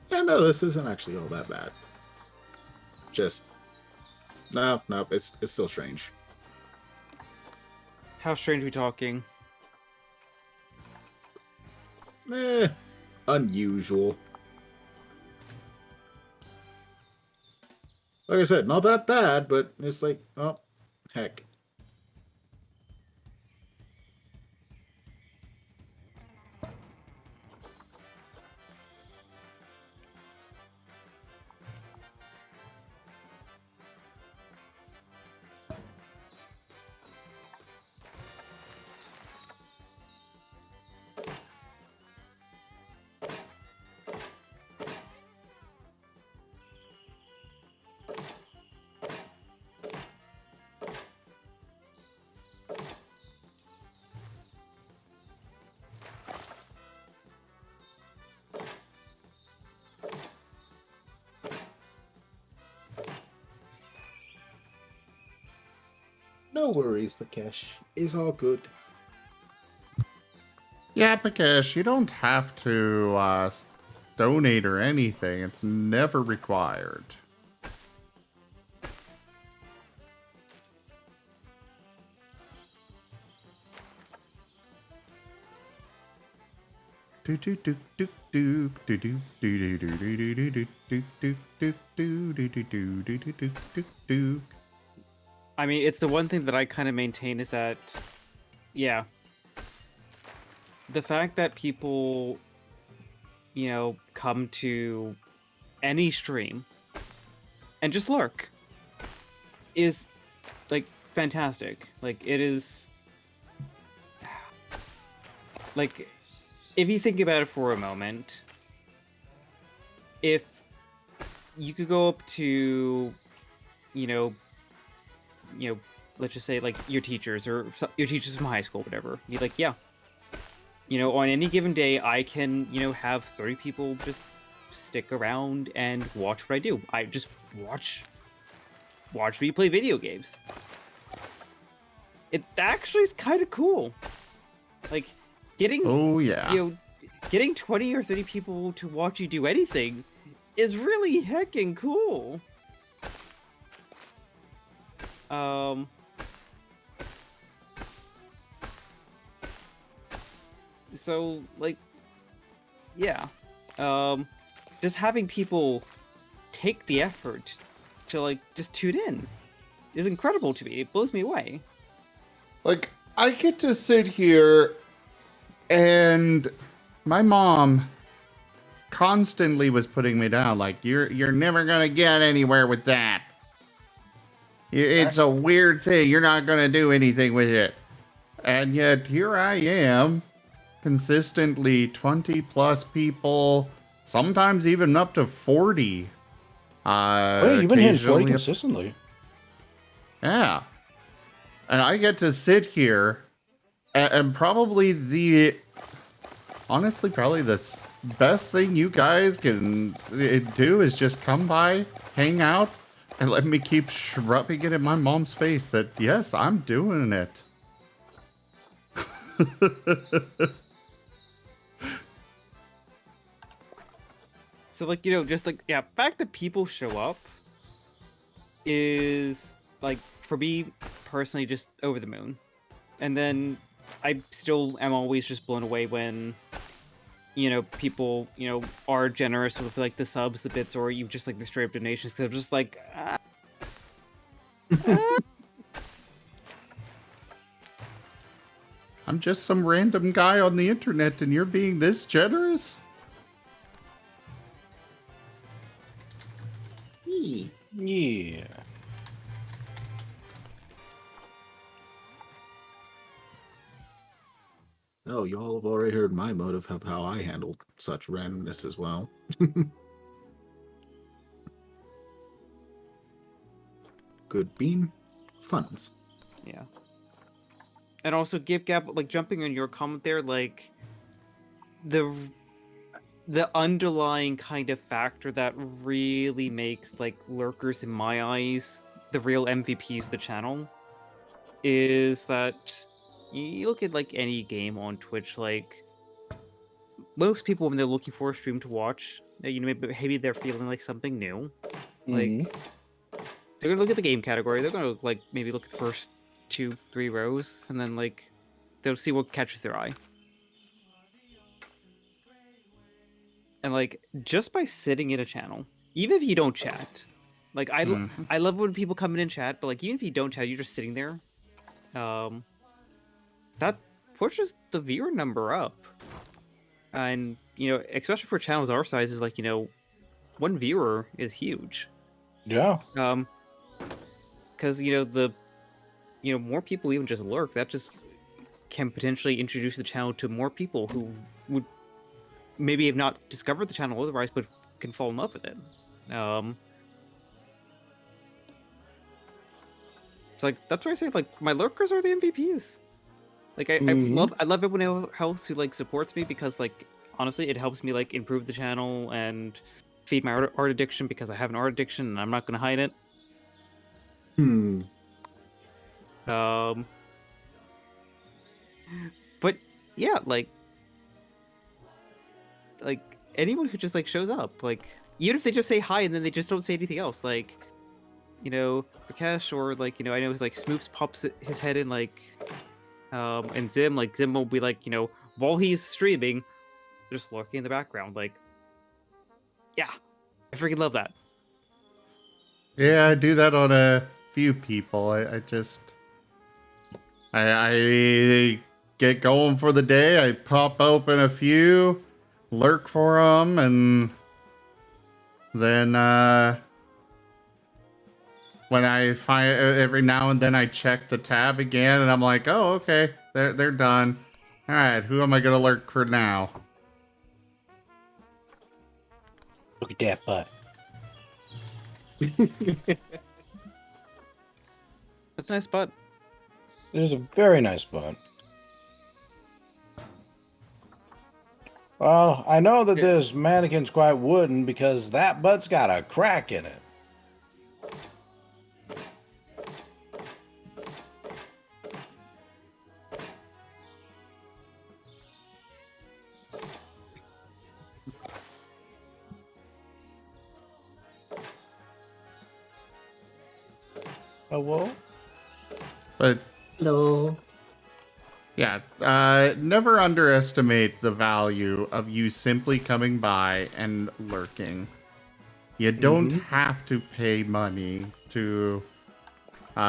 Yeah, no, this isn't actually all that bad. Just no, it's still strange. How strange we talking? Unusual. Like I said, not that bad, but it's like, oh, heck. No worries, Bakesh. It's all good. Yeah, Pakesh, you don't have to donate or anything. It's never required. I mean, it's the one thing that I kind of maintain is that, yeah, the fact that people, come to any stream and just lurk is like fantastic. Like it is like if you think about it for a moment, if you could go up to you know let's just say like your teachers or your teachers from high school, whatever, you're like, yeah, on any given day I can have 30 people just stick around and watch what I do. I just watch me play video games. It actually is kind of cool. Like getting Oh, yeah. Getting 20 or 30 people to watch you do anything is really heckin' cool. So like, yeah, just having people take the effort to like just tune in is incredible to me. It blows me away. Like, I get to sit here and my mom constantly was putting me down. Like, you're never gonna get anywhere with that. It's a weird thing. You're not gonna do anything with it. And yet here I am, consistently 20 plus people, sometimes even up to 40. Wait, you've been hitting 40 occasionally. consistently. Yeah. And I get to sit here and probably honestly, probably the best thing you guys can do is just come by, hang out, and let me keep rubbing it in my mom's face that, yes, I'm doing it. So like, just like, yeah, fact that people show up is like, for me personally, just over the moon. And then I still am always just blown away when people are generous with like the subs, the bits, or even just like the straight up donations, because I'm just like I'm just some random guy on the internet and you're being this generous? Eee. Yeah. Oh, y'all have already heard my motive of how I handled such randomness as well. Good beam. Funds. Yeah. And also, Gib Gab, like jumping on your comment there, like the underlying kind of factor that really makes like lurkers in my eyes the real MVPs of the channel is that you look at like any game on Twitch, like most people when they're looking for a stream to watch, you know, maybe they're feeling like something new, like Mhm. they're gonna look at the game category, they're gonna like maybe look at the first 2-3 rows, and then like they'll see what catches their eye. And like just by sitting in a channel, even if you don't chat, like I love when people come in and chat, but like even if you don't chat, you're just sitting there. That pushes the viewer number up, and you know, especially for channels our size, is like, you know, one viewer is huge. Yeah. Because you know more people even just lurk. That just can potentially introduce the channel to more people who would maybe have not discovered the channel otherwise, but can fall in love with it. So like that's why I say like my lurkers are the MVPs. Like I Mhm. love everyone else who like supports me, because like honestly it helps me like improve the channel and feed my art addiction, because I have an art addiction and I'm not gonna hide it. Hmm. But yeah, like anyone who just like shows up, like even if they just say hi and then they just don't say anything else, like, you know, Rakesh, or like, you know, I know he's like Smoops pops his head in, like and Zim will be like, you know, while he's streaming, just lurking in the background, like, yeah, I freaking love that. Yeah, I do that on a few people. I get going for the day. I pop open a few, lurk for them, and then when I find every now and then I check the tab again, and I'm like, oh, okay, they're done. All right, who am I gonna lurk for now? Look at that butt. That's a nice spot. It is a very nice butt. Well, I know that this mannequin's quite wooden because that butt's got a crack in it. Oh, whoa. But Hello. yeah, never underestimate the value of you simply coming by and lurking. You don't have to pay money to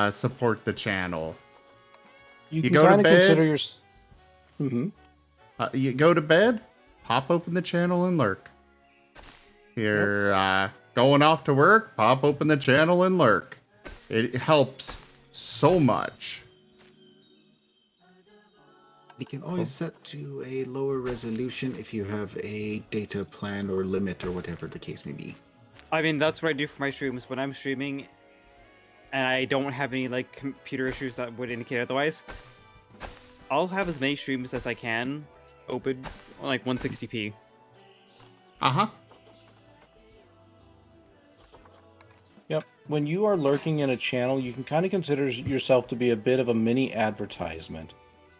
support the channel. You You can go to kind of consider bed. your. Mm-hmm. You go to bed, pop open the channel and lurk. You're going off to work, pop open the channel and lurk. It helps so much. You can always set to a lower resolution if you have a data plan or limit or whatever the case may be. I mean, that's what I do for my streams when I'm streaming and I don't have any like computer issues that would indicate otherwise. I'll have as many streams as I can open on like 160p. Uh-huh. Yep. When you are lurking in a channel, you can kind of consider yourself to be a bit of a mini advertisement.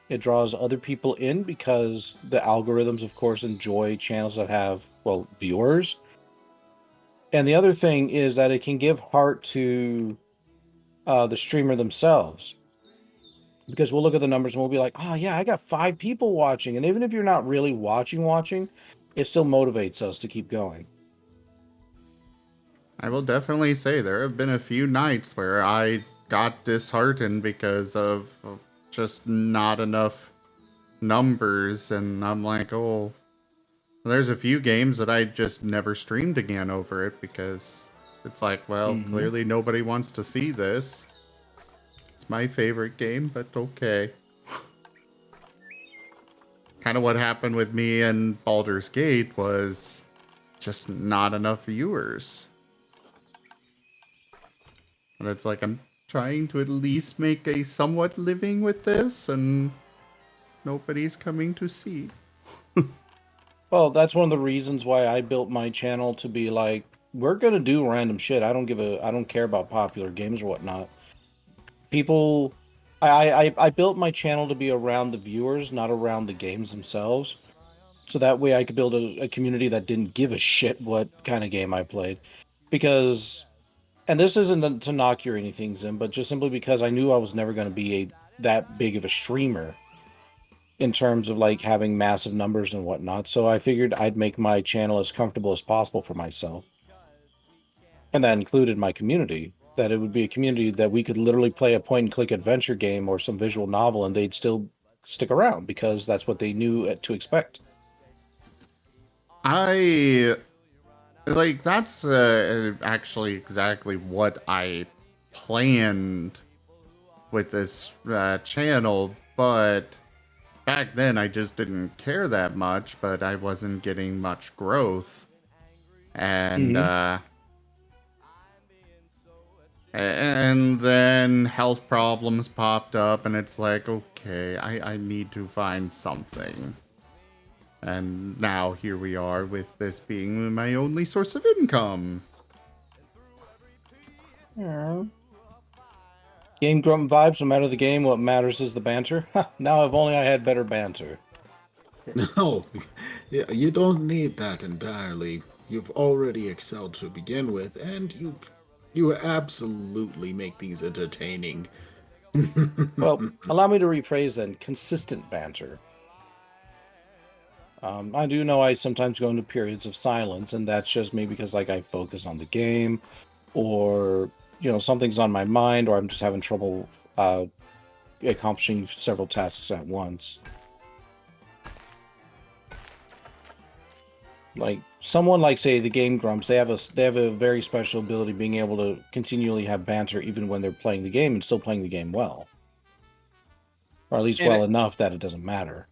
It draws other people in because the algorithms, of course, enjoy channels that have, well, viewers. And the other thing is that it can give heart to the streamer themselves. Because we'll look at the numbers and we'll be like, oh, yeah, I got 5 people watching. And even if you're not really watching, it still motivates us to keep going. I will definitely say there have been a few nights where I got disheartened because of just not enough numbers, and I'm like, oh, there's a few games that I just never streamed again over it because it's like, well, clearly nobody wants to see this. It's my favorite game, but okay. Kind of what happened with me and Baldur's Gate was just not enough viewers. And it's like, I'm trying to at least make a somewhat living with this, and nobody's coming to see. Well, that's one of the reasons why I built my channel to be like, we're gonna do random shit. I don't care about popular games or whatnot. People, I built my channel to be around the viewers, not around the games themselves. So that way I could build a community that didn't give a shit what kind of game I played. Because, and this isn't to knock you or anything, Zim, but just simply because I knew I was never going to be that big of a streamer in terms of like having massive numbers and whatnot. So I figured I'd make my channel as comfortable as possible for myself. And that included my community. That it would be a community that we could literally play a point and click adventure game or some visual novel and they'd still stick around because that's what they knew to expect. That's actually exactly what I planned with this channel, but back then I just didn't care that much, but I wasn't getting much growth. And, and then health problems popped up, and it's like, okay, I need to find something. And now here we are with this being my only source of income. Yeah. Game grump vibes, no matter the game, what matters is the banter. Now if only I had better banter. No, you don't need that entirely. You've already excelled to begin with, and you absolutely make these entertaining. Well, allow me to rephrase then. Consistent banter. I do know I sometimes go into periods of silence, and that's just me because like I focus on the game, or something's on my mind, or I'm just having trouble accomplishing several tasks at once. Like someone like say the Game Grumps, they have a very special ability being able to continually have banter even when they're playing the game and still playing the game well, or at least well enough that it doesn't matter.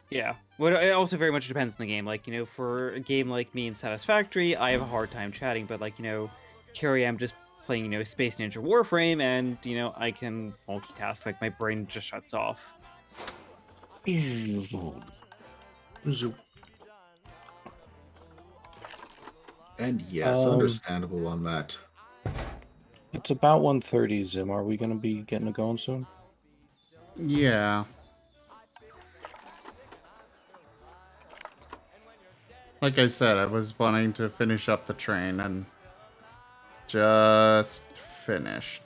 Yeah. Well, it also very much depends on the game. Like, for a game like me in Satisfactory, I have a hard time chatting, but like, here I am just playing, Space Ninja Warframe, and, I can multitask, like my brain just shuts off. And yes, understandable on that. It's about 1:30, Zim. Are we going to be getting it going soon? Yeah. Like I said, I was wanting to finish up the train and just finished.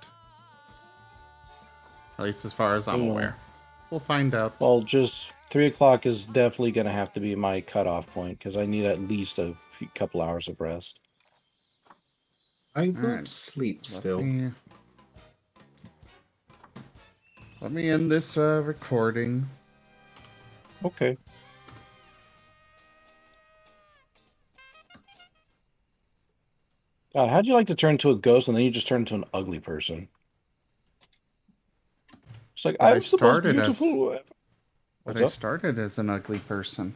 At least as far as I'm aware. We'll find out. Well, just 3 o'clock is definitely going to have to be my cutoff point because I need at least a couple hours of rest. I won't sleep still. Let me end this recording. Okay. God, how'd you like to turn into a ghost and then you just turn into an ugly person? It's like, I'm the most beautiful. But I started as an ugly person.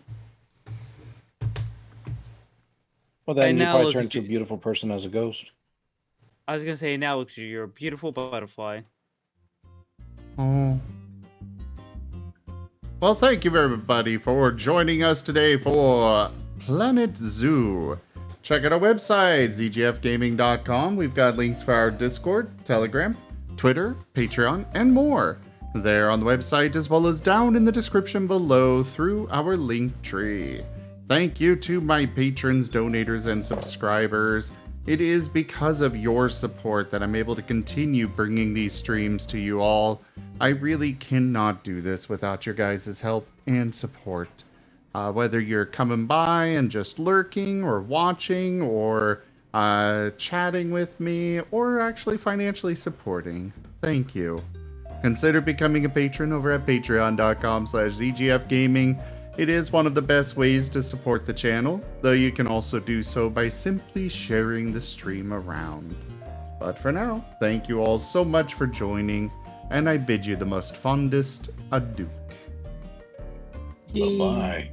Well, then you probably turned into a beautiful person as a ghost. I was going to say, now look, you're a beautiful butterfly. Oh. Well, thank you everybody for joining us today for Planet Zoo. Check out our website, zgfgaming.com. We've got links for our Discord, Telegram, Twitter, Patreon, and more. There on the website as well as down in the description below through our link tree. Thank you to my patrons, donators, and subscribers. It is because of your support that I'm able to continue bringing these streams to you all. I really cannot do this without your guys' help and support. Whether you're coming by and just lurking or watching or chatting with me or actually financially supporting. Thank you. Consider becoming a patron over at patreon.com/ZGFgaming. It is one of the best ways to support the channel, though you can also do so by simply sharing the stream around. But for now, thank you all so much for joining, and I bid you the most fondest adieu. Bye-bye.